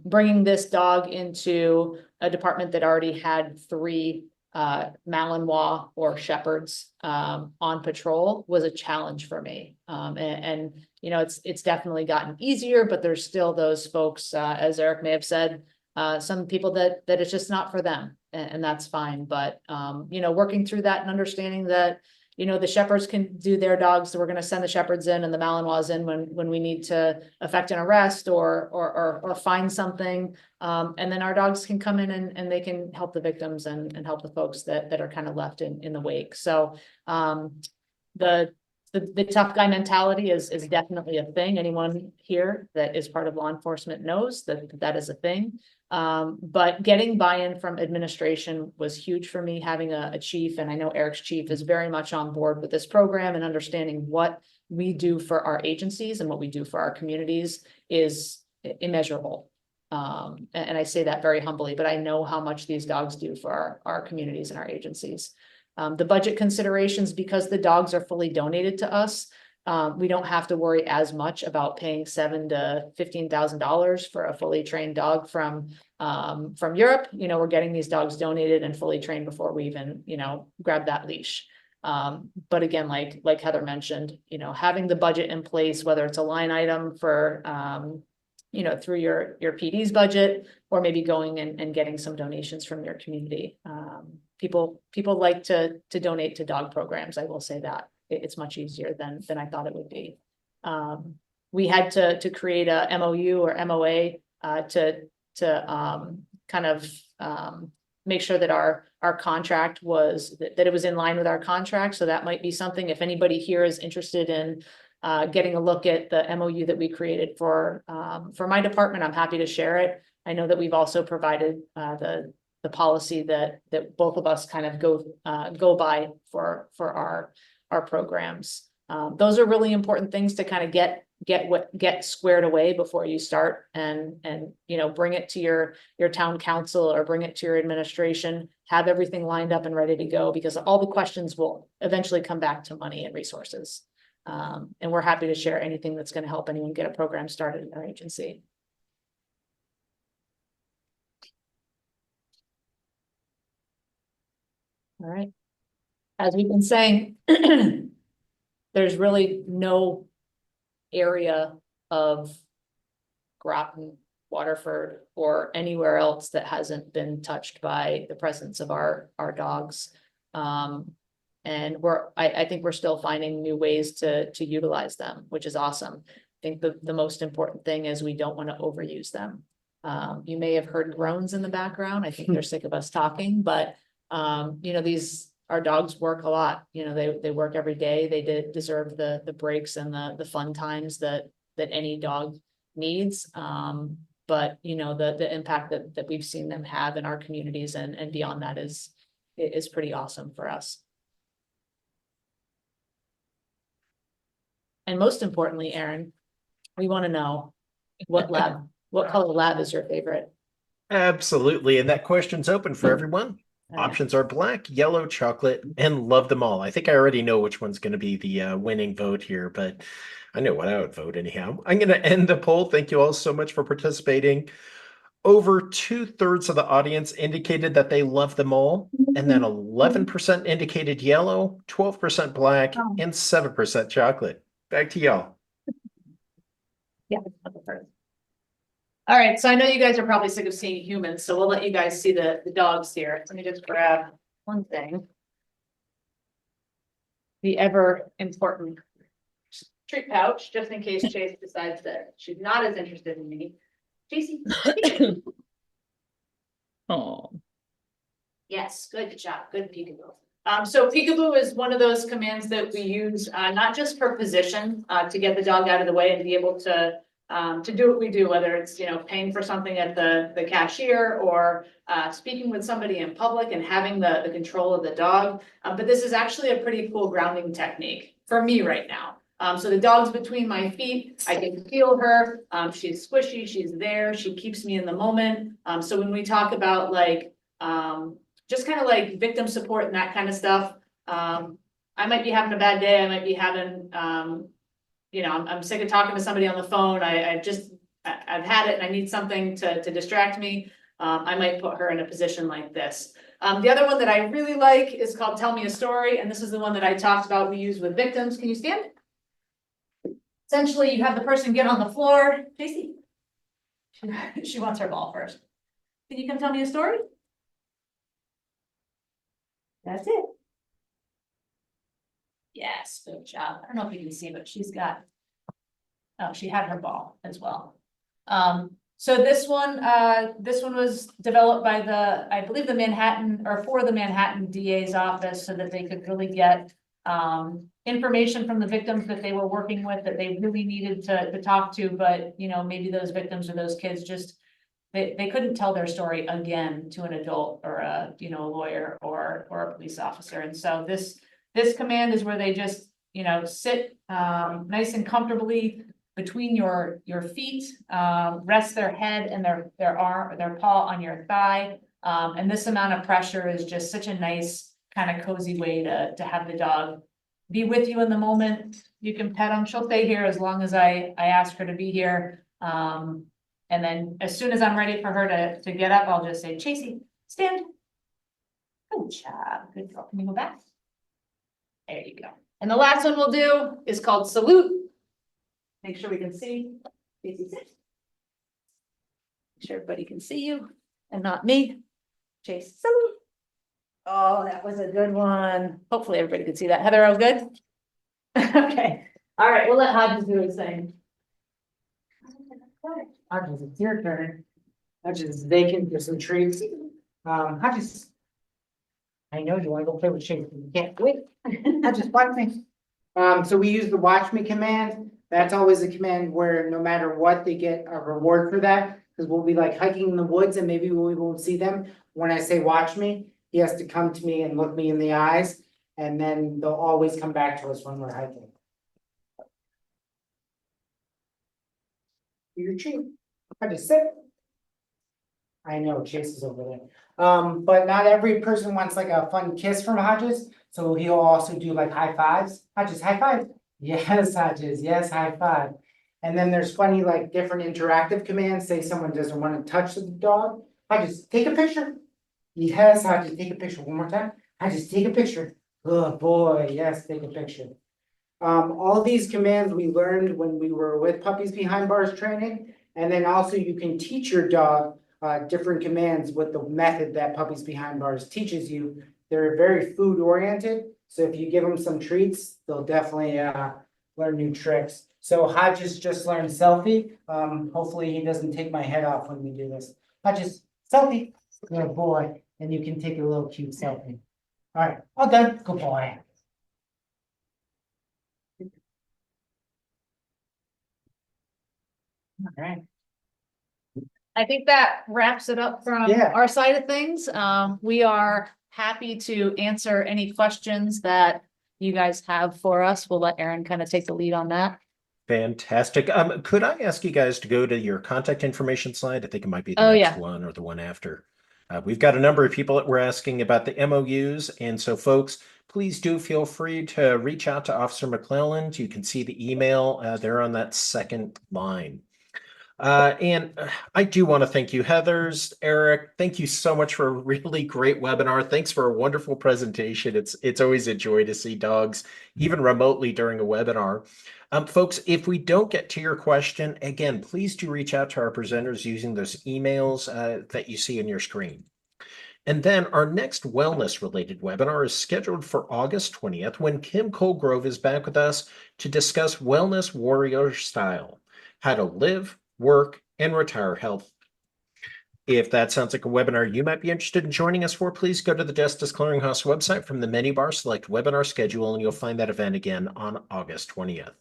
bringing this dog into a department that already had 3 Malinois or shepherds on patrol was a challenge for me. And you know, it's definitely gotten easier, but there's still those folks, as Eric may have said, some people that it's just not for them, and that's fine. But you know, working through that and understanding that, you know, the shepherds can do their dogs, so we're going to send the shepherds in and the Malinois in when we need to effect an arrest or find something, and then our dogs can come in and they can help the victims and help the folks that are kind of left in the wake. So the tough guy mentality is definitely a thing. Anyone here that is part of law enforcement knows that is a thing. But getting buy-in from administration was huge for me, having a chief, and I know Eric's chief is very much on board with this program, and understanding what we do for our agencies and what we do for our communities is immeasurable. And I say that very humbly, but I know how much these dogs do for our communities and our agencies. The budget considerations, because the dogs are fully donated to us, we don't have to worry as much about paying $7,000 to $15,000 for a fully trained dog from Europe. You know, we're getting these dogs donated and fully trained before we even, you know, grab that leash. But again, like Heather mentioned, you know, having the budget in place, whether it's a line item for, you know, through your PD's budget, or maybe going and getting some donations from your community. People like to donate to dog programs. I will say that it's much easier than I thought it would be. We had to create a MOU or MOA to kind of make sure that our contract was that it was in line with our contract. So that might be something, if anybody here is interested in getting a look at the MOU that we created for my department, I'm happy to share it. I know that we've also provided the policy that both of us kind of go by for our programs. Those are really important things to kind of get squared away before you start and you know, bring it to your town council or bring it to your administration, have everything lined up and ready to go, because all the questions will eventually come back to money and resources. And we're happy to share anything that's going to help anyone get a program started in their agency. All right. As we've been saying, there's really no area of Groton, Waterford, or anywhere else that hasn't been touched by the presence of our dogs. And I think we're still finding new ways to utilize them, which is awesome. I think the most important thing is we don't want to overuse them. You may have heard groans in the background. I think they're sick of us talking, but you know, our dogs work a lot. You know, they work every day. They deserve the breaks and the fun times that any dog needs. But you know, the impact that we've seen them have in our communities and beyond that is pretty awesome for us. And most importantly, Aaron, we want to know what color lab is your favorite? Absolutely. And that question's open for everyone. Options are black, yellow, chocolate, and love them all. I think I already know which one's going to be the winning vote here, but I know what I would vote anyhow. I'm going to end the poll. Thank you all so much for participating. Over 2/3 of the audience indicated that they love them all, and then 11% indicated yellow, 12% black, and 7% chocolate. Back to y'all. Yeah. All right, so I know you guys are probably sick of seeing humans, so we'll let you guys see the dogs here. Let me just grab one thing. The ever important treat pouch, just in case Chase decides that she's not as interested in me. Chasey. Oh. Yes, good job, good peekaboo. So peekaboo is one of those commands that we use, not just for position, to get the dog out of the way and be able to do what we do, whether it's, you know, paying for something at the cashier or speaking with somebody in public and having the control of the dog. But this is actually a pretty cool grounding technique for me right now. So the dog's between my feet, I can feel her, she's squishy, she's there, she keeps me in the moment. So when we talk about like, just kind of like victim support and that kind of stuff, I might be having a bad day, I might be having, you know, I'm sick of talking to somebody on the phone. I've had it and I need something to distract me. I might put her in a position like this. The other one that I really like is called Tell Me a Story. And this is the one that I talked about we use with victims. Can you stand? Essentially, you have the person get on the floor. Chasey, she wants her ball first. Can you come tell me a story? That's it. Yes, good job. I don't know if you can see, but she's got, oh, she had her ball as well. So this one was developed by I believe the Manhattan, or for the Manhattan DA's office, so that they could really get information from the victims that they were working with that they really needed to talk to, but you know, maybe those victims or those kids just they couldn't tell their story again to an adult or a, you know, a lawyer or a police officer. And so this command is where they just, you know, sit nice and comfortably between your feet, rest their head and their arm or their paw on your thigh. And this amount of pressure is just such a nice kind of cozy way to have the dog be with you in the moment. You can pet them. She'll stay here as long as I ask her to be here. And then as soon as I'm ready for her to get up, I'll just say, Chasey, stand. Good job. Good girl. Can you go back? There you go. And the last one we'll do is called Salute. Make sure we can see. Chasey, sit. Make sure everybody can see you and not me. Chase, salute. Oh, that was a good one. Hopefully everybody can see that. Heather, all good? Okay. All right, we'll let Hodges do his thing. Hodges, it's your turn. Hodges is vacant for some treats. Hodges, I know you want to go play with Shane. You can't wait. Hodges, watch me. So we use the watch me command. That's always a command where no matter what, they get a reward for that. Because we'll be like hiking in the woods and maybe we won't see them. When I say watch me, he has to come to me and look me in the eyes. And then they'll always come back to us when we're hiking. Your treat. I just sit. I know Chase is over there. But not every person wants like a fun kiss from Hodges. So he'll also do like high fives. Hodges, high five. Yes, Hodges. Yes, high five. And then there's funny like different interactive commands. Say someone doesn't want to touch the dog. Hodges, take a picture. Yes, Hodges, take a picture one more time. I just take a picture. Good boy. Yes, take a picture. All these commands we learned when we were with Puppies Behind Bars training. And then also you can teach your dog different commands with the method that Puppies Behind Bars teaches you. They're very food oriented. So if you give them some treats, they'll definitely learn new tricks. So Hodges just learned selfie. Hopefully he doesn't take my head off when we do this. Hodges, selfie. Good boy. And you can take a little cute selfie. All right, all done. Good boy. All right. I think that wraps it up from Yeah. our side of things. We are happy to answer any questions that you guys have for us. We'll let Erin kind of take the lead on that. Fantastic. Could I ask you guys to go to your contact information slide? I think it might be the Oh, next yeah. one or the one after. We've got a number of people that were asking about the MOUs. And so folks, please do feel free to reach out to Officer McClelland. You can see the email there on that second line. And I do want to thank you, Heathers, Eric. Thank you so much for a really great webinar. Thanks for a wonderful presentation. It's always a joy to see dogs, even remotely during a webinar. Folks, if we don't get to your question, again, please do reach out to our presenters using those emails that you see on your screen. And then our next wellness-related webinar is scheduled for August 20th when Kim Colgrove is back with us to discuss Wellness Warrior Style, how to live, work, and retire health. If that sounds like a webinar you might be interested in joining us for, please go to the Justice Clearinghouse website from the menu bar, select webinar schedule, and you'll find that event again on August 20th.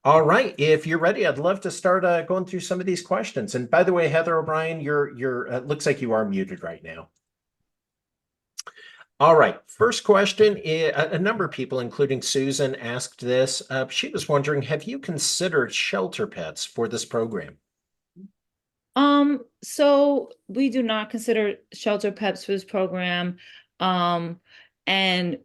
All right, if you're ready, I'd love to start going through some of these questions. And by the way, Heather O'Brien, you're looks like you are muted right now. All right, first question, a number of people, including Susan, asked this. She was wondering, have you considered shelter pets for this program? So we do not consider shelter pets for this program. And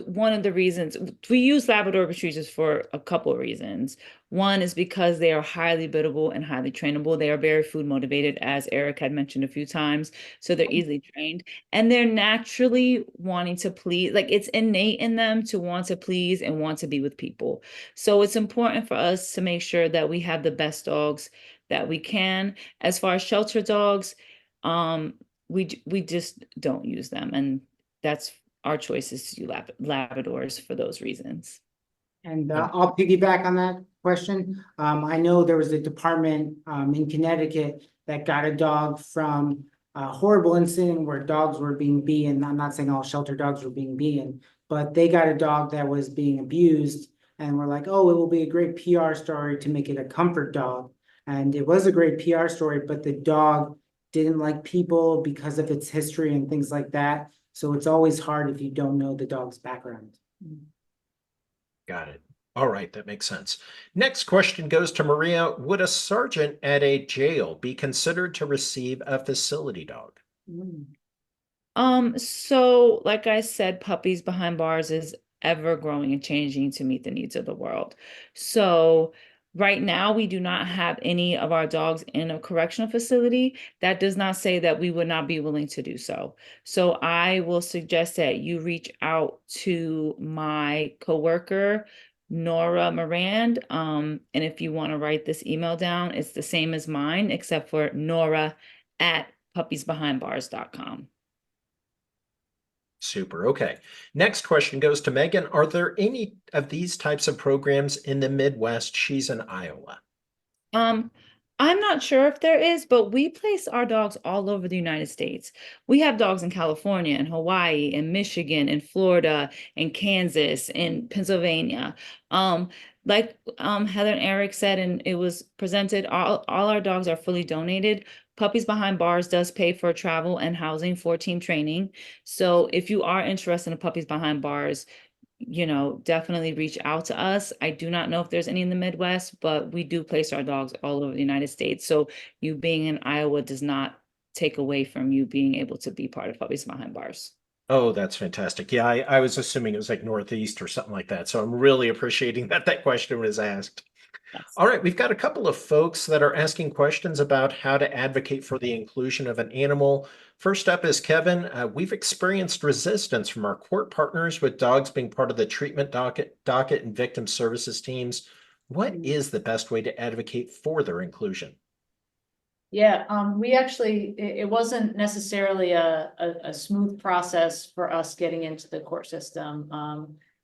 one of the reasons we use Labrador retrievers for a couple of reasons. One is because they are highly biddable and highly trainable. They are very food motivated, as Eric had mentioned a few times. So they're easily trained and they're naturally wanting to please, like it's innate in them to want to please and want to be with people. So it's important for us to make sure that we have the best dogs that we can. As far as shelter dogs, we just don't use them. And that's our choice is to do Labradors for those reasons. And I'll piggyback on that question. I know there was a department in Connecticut that got a dog from a horrible incident where dogs were being beaten. I'm not saying all shelter dogs were being beaten, but they got a dog that was being abused. And we're like, oh, it will be a great PR story to make it a comfort dog. And it was a great PR story, but the dog didn't like people because of its history and things like that. So it's always hard if you don't know the dog's background. Got it. All right, that makes sense. Next question goes to Maria. Would a sergeant at a jail be considered to receive a facility dog? So like I said, Puppies Behind Bars is ever growing and changing to meet the needs of the world. So right now, we do not have any of our dogs in a correctional facility. That does not say that we would not be willing to do so. So I will suggest that you reach out to my coworker, Nora Morand. And if you want to write this email down, it's the same as mine, except for nora@puppiesbehindbars.com. Super. Okay. Next question goes to Megan. Are there any of these types of programs in the Midwest? She's in Iowa. I'm not sure if there is, but we place our dogs all over the United States. We have dogs in California and Hawaii and Michigan and Florida and Kansas and Pennsylvania. Like Heather and Eric said, and it was presented, all our dogs are fully donated. Puppies Behind Bars does pay for travel and housing for team training. So if you are interested in Puppies Behind Bars, definitely reach out to us. I do not know if there's any in the Midwest, but we do place our dogs all over the United States. So you being in Iowa does not take away from you being able to be part of Puppies Behind Bars. Oh, that's fantastic. Yeah, I was assuming it was like Northeast or something like that. So I'm really appreciating that question was asked. Yes. All right, we've got a couple of folks that are asking questions about how to advocate for the inclusion of an animal First up is Kevin. We've experienced resistance from our court partners with dogs being part of the treatment docket and victim services teams. What is the best way to advocate for their inclusion? Yeah, we actually, it wasn't necessarily a smooth process for us getting into the court system.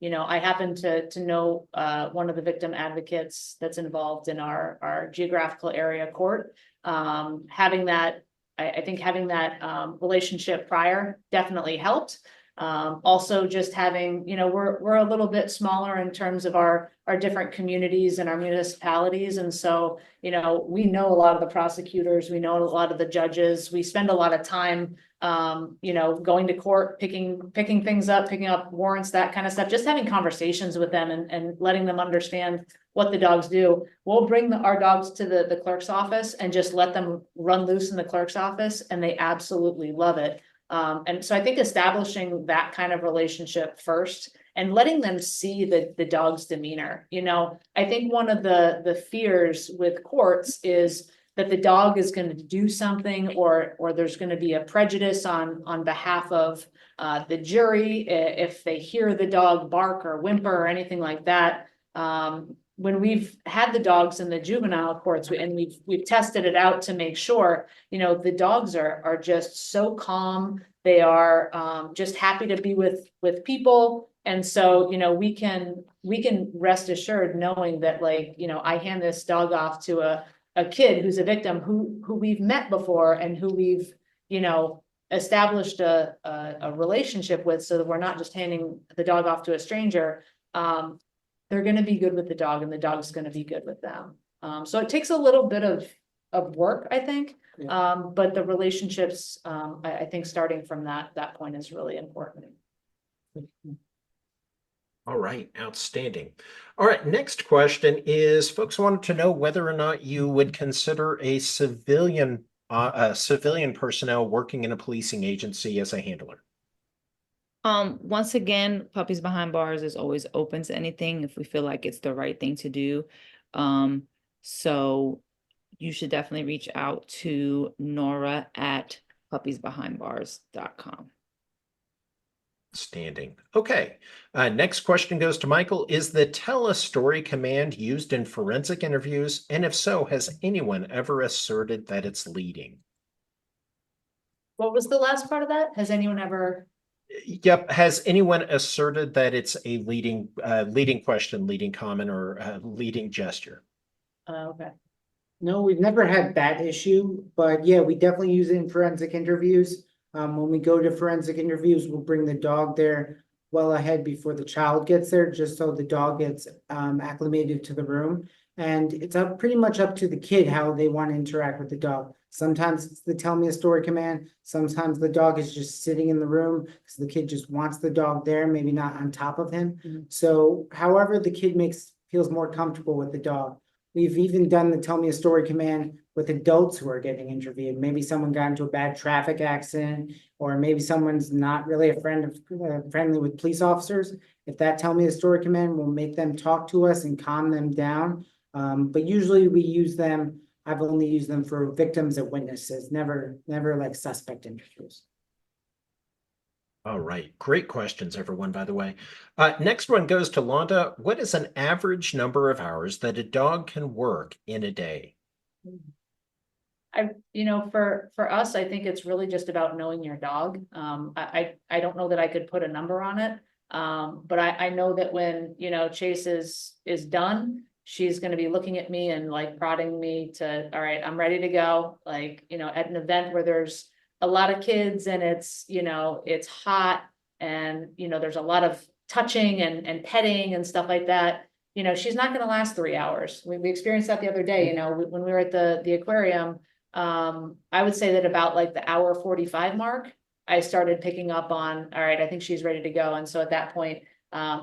You know, I happen to know one of the victim advocates that's involved in our geographical area court. Having that, I think having that relationship prior definitely helped. Also just having, you know, we're a little bit smaller in terms of our different communities and our municipalities. And so, you know, we know a lot of the prosecutors, we know a lot of the judges, we spend a lot of time, you know, going to court, picking things up, picking up warrants, that kind of stuff, just having conversations with them and letting them understand what the dogs do. We'll bring our dogs to the clerk's office and just let them run loose in the clerk's office, and they absolutely love it. And so I think establishing that kind of relationship first and letting them see the dog's demeanor. You know, I think one of the fears with courts is that the dog is going to do something, or there's going to be a prejudice on behalf of the jury if they hear the dog bark or whimper or anything like that. When we've had the dogs in the juvenile courts, and we've tested it out to make sure, you know, the dogs are just so calm. They are just happy to be with people. And so, you know, we can rest assured knowing that, like, you know, I hand this dog off to a kid who's a victim who we've met before and who we've, you know, established a relationship with, so that we're not just handing the dog off to a stranger. They're going to be good with the dog, and the dog's going to be good with them. So it takes a little bit of work, I think. Yeah. But the relationships, I think starting from that point is really important. All right, outstanding. All right, next question is, folks wanted to know whether or not you would consider a civilian personnel working in a policing agency as a handler. Once again, Puppies Behind Bars is always open to anything if we feel like it's the right thing to do. So you should definitely reach out to Nora at puppiesbehindbars.com. Standing. Okay. Next question goes to Michael. Is the tell a story command used in forensic interviews? And if so, has anyone ever asserted that it's leading? What was the last part of that? Has anyone ever? Yep. Has anyone asserted that it's a leading question, leading comment, or leading gesture? Okay. No, we've never had that issue, but yeah, we definitely use it in forensic interviews. When we go to forensic interviews, we'll bring the dog there well ahead before the child gets there, just so the dog gets acclimated to the room. And it's pretty much up to the kid how they want to interact with the dog. Sometimes it's the tell me a story command. Sometimes the dog is just sitting in the room because the kid just wants the dog there, maybe not on top of him. Mm-hmm. So however the kid feels more comfortable with the dog. We've even done the tell me a story command with adults who are getting interviewed. Maybe someone got into a bad traffic accident, or maybe someone's not really friendly with police officers. If that tell me a story command will make them talk to us and calm them down. But usually we use them. I've only used them for victims and witnesses, never like suspect interviews. All right. Great questions, everyone, by the way. Next one goes to Londa. What is an average number of hours that a dog can work in a day? For us, I think it's really just about knowing your dog. I don't know that I could put a number on it. But I know that when, Chase is done, she's going to be looking at me and like prodding me to, all right, I'm ready to go. Like, at an event where there's a lot of kids and it's hot and, there's a lot of touching and petting and stuff like that. She's not going to last 3 hours. We experienced that the other day, when we were at the aquarium. I would say that about like the hour 45 mark, I started picking up on, all right, I think she's ready to go. And so at that point,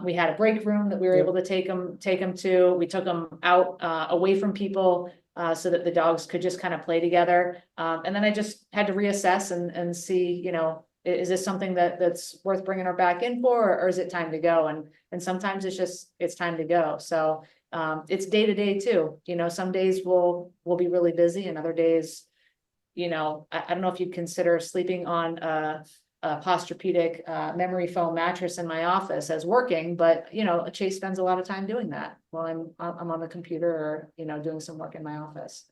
we had a break room that we were able to take them to. We took them out away from people so that the dogs could just kind of play together. And then I just had to reassess and see, is this something that's worth bringing her back in for, or is it time to go? And sometimes it's time to go. So it's day to day too. Some days we'll be really busy, and other days you know, I don't know if you'd consider sleeping on a Posturepedic memory foam mattress in my office as working, but you know, Chase spends a lot of time doing that while I'm on the computer or, you know, doing some work in my office.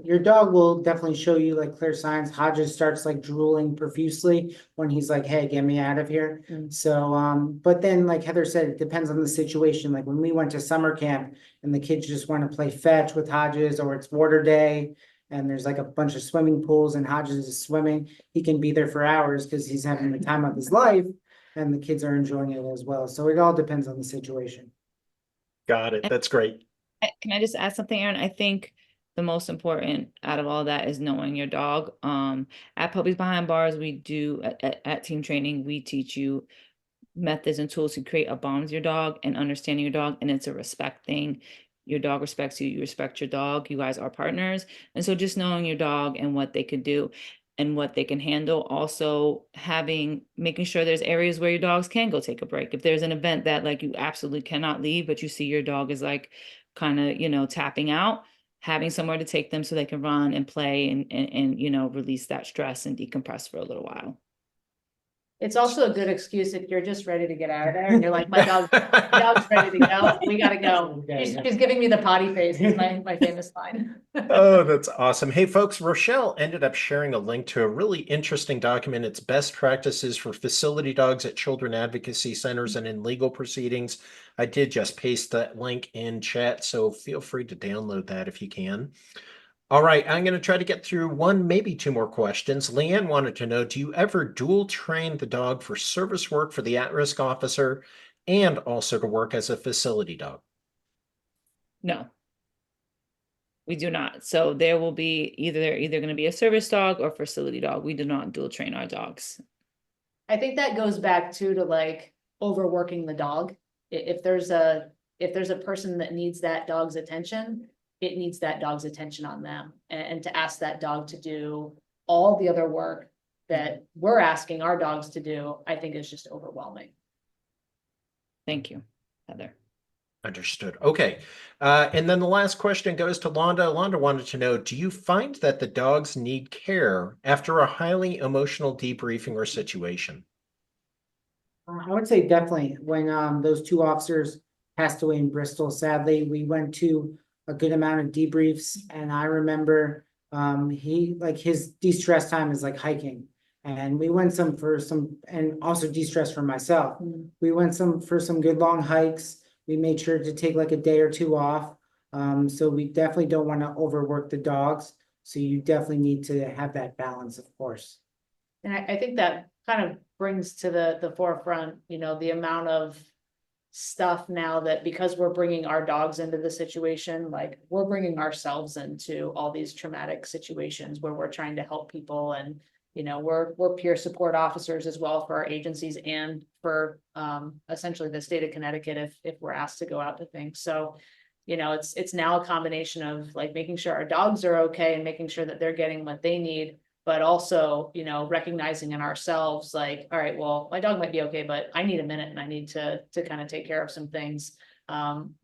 Your dog will definitely show you like clear signs. Hodges starts like drooling profusely when he's like, hey, get me out of here. So, but then like Heather said, it depends on the situation. Like when we went to summer camp and the kids just want to play fetch with Hodges, or it's water day and there's like a bunch of swimming pools and Hodges is swimming, he can be there for hours because he's having the time of his life and the kids are enjoying it as well. So it all depends on the situation. Got it. That's great. Can I just add something, Aaron? I think the most important out of all that is knowing your dog. At Puppies Behind Bars, we do at team training, we teach you methods and tools to create a bond with your dog and understanding your dog, and it's a respect thing. Your dog respects you, you respect your dog, you guys are partners. And so just knowing your dog and what they could do and what they can handle. Also making sure there's areas where your dogs can go take a break. If there's an event that like you absolutely cannot leave, but you see your dog is like kind of, you know, tapping out, having somewhere to take them so they can run and play and you know, release that stress and decompress for a little while. It's also a good excuse if you're just ready to get out of there and you're like, my dog's ready to go. We gotta go. She's giving me the potty face is my famous line. Oh, that's awesome. Hey, folks, Rochelle ended up sharing a link to a really interesting document. It's best practices for facility dogs at children advocacy centers and in legal proceedings. I did just paste that link in chat, so feel free to download that if you can. All right, I'm going to try to get through one, maybe two more questions. Leanne wanted to know, do you ever dual train the dog for service work for the at-risk officer and also to work as a facility dog? No, we do not. So there will be they're either going to be a service dog or facility dog. We do not dual train our dogs. I think that goes back to like overworking the dog. If there's a person that needs that dog's attention, it needs that dog's attention on them, and to ask that dog to do all the other work that we're asking our dogs to do, I think is just overwhelming. Thank you, Heather. Understood. Okay. And then the last question goes to Londa. Londa wanted to know, do you find that the dogs need care after a highly emotional debriefing or situation? I would say definitely. When those two officers passed away in Bristol, sadly, we went to a good amount of debriefs, and I remember his de-stress time is like hiking, and we went and also de-stress for myself. We went for some good long hikes. We made sure to take like a day or two off. So we definitely don't want to overwork the dogs. So you definitely need to have that balance, of course. And I think that kind of brings to the forefront, you know, the amount of stuff now that because we're bringing our dogs into the situation, like we're bringing ourselves into all these traumatic situations where we're trying to help people, and you know, we're peer support officers as well for our agencies and for essentially the state of Connecticut if we're asked to go out to things. So, you know, it's now a combination of like making sure our dogs are okay and making sure that they're getting what they need, but also, you know, recognizing in ourselves, like, all right, well, my dog might be okay, but I need a minute and I need to kind of take care of some things.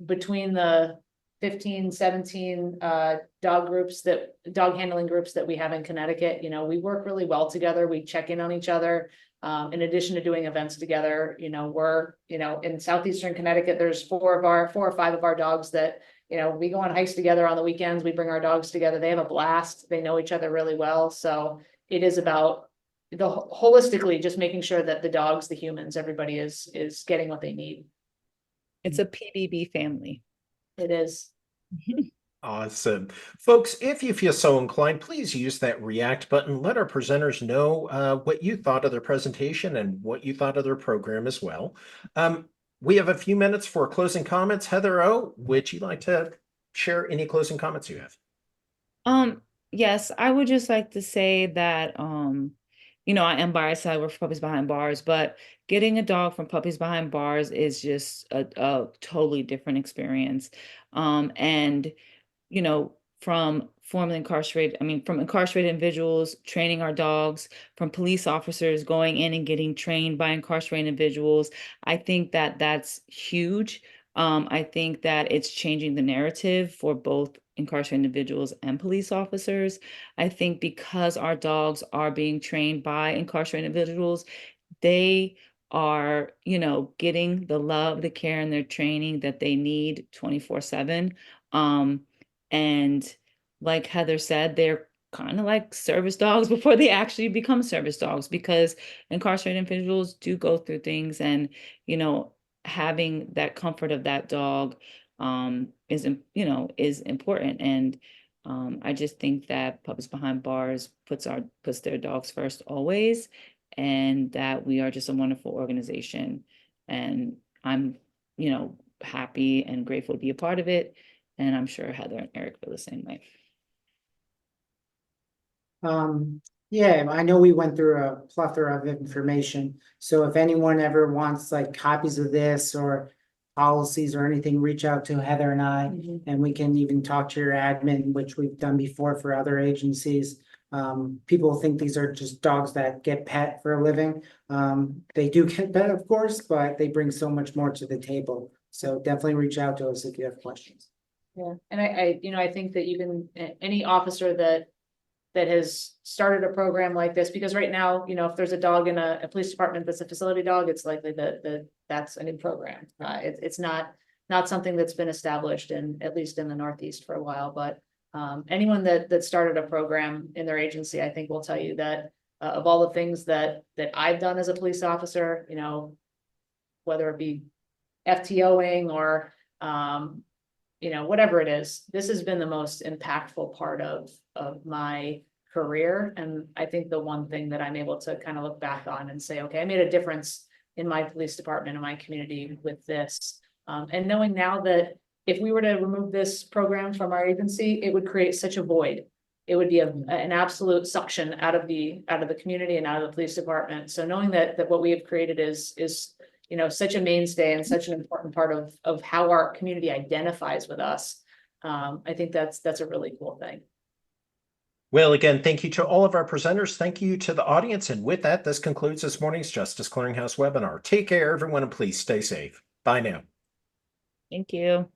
Between the 15, 17 dog handling groups that we have in Connecticut, you know, we work really well together. We check in on each other. In addition to doing events together, you know, we're, you know, in southeastern Connecticut, there's 4 or 5 of our dogs that, you know, we go on hikes together on the weekends. We bring our dogs together. They have a blast. They know each other really well. So it is about holistically just making sure that the dogs, the humans, everybody is getting what they need. It's a PBB family. It is. Awesome. Folks, if you feel so inclined, please use that react button. Let our presenters know what you thought of their presentation and what you thought of their program as well. We have a few minutes for closing comments. Heather O, would you like to share any closing comments you have? Yes, I would just like to say that, you know, I am biased. I work for Puppies Behind Bars, but getting a dog from Puppies Behind Bars is just a totally different experience. And, you know, from incarcerated individuals, training our dogs, from police officers going in and getting trained by incarcerated individuals. I think that that's huge. I think that it's changing the narrative for both incarcerated individuals and police officers. I think because our dogs are being trained by incarcerated individuals, they are, you know, getting the love, the care, and their training that they need 24/7. And like Heather said, they're kind of like service dogs before they actually become service dogs, because incarcerated individuals do go through things, and, you know, having that comfort of that dog is, you know, is important. And I just think that Puppies Behind Bars puts their dogs first always, and that we are just a wonderful organization. And I'm, you know, happy and grateful to be a part of it. And I'm sure Heather and Eric feel the same way. Yeah, I know we went through a plethora of information. So if anyone ever wants like copies of this or policies or anything, reach out to Heather and I, and we can even talk to your admin, which we've done before for other agencies. People think these are just dogs that get pet for a living. They do get pet, of course, but they bring so much more to the table. So definitely reach out to us if you have questions. Yeah, and I think that even any officer that has started a program like this, because right now, you know, if there's a dog in a police department that's a facility dog, it's likely that that's a new program. It's not something that's been established at least in the Northeast for a while, but anyone that started a program in their agency, I think will tell you that of all the things that I've done as a police officer, you know, whether it be FTOing or you know, whatever it is, this has been the most impactful part of my career. And I think the one thing that I'm able to kind of look back on and say, okay, I made a difference in my police department and my community with this. And knowing now that if we were to remove this program from our agency, it would create such a void. It would be an absolute suction out of the community and out of the police department. So knowing that what we have created is you know, such a mainstay and such an important part of how our community identifies with us. I think that's a really cool thing. Well, again, thank you to all of our presenters. Thank you to the audience. And with that, this concludes this morning's Justice Clearinghouse webinar. Take care, everyone, and please stay safe. Bye now. Thank you.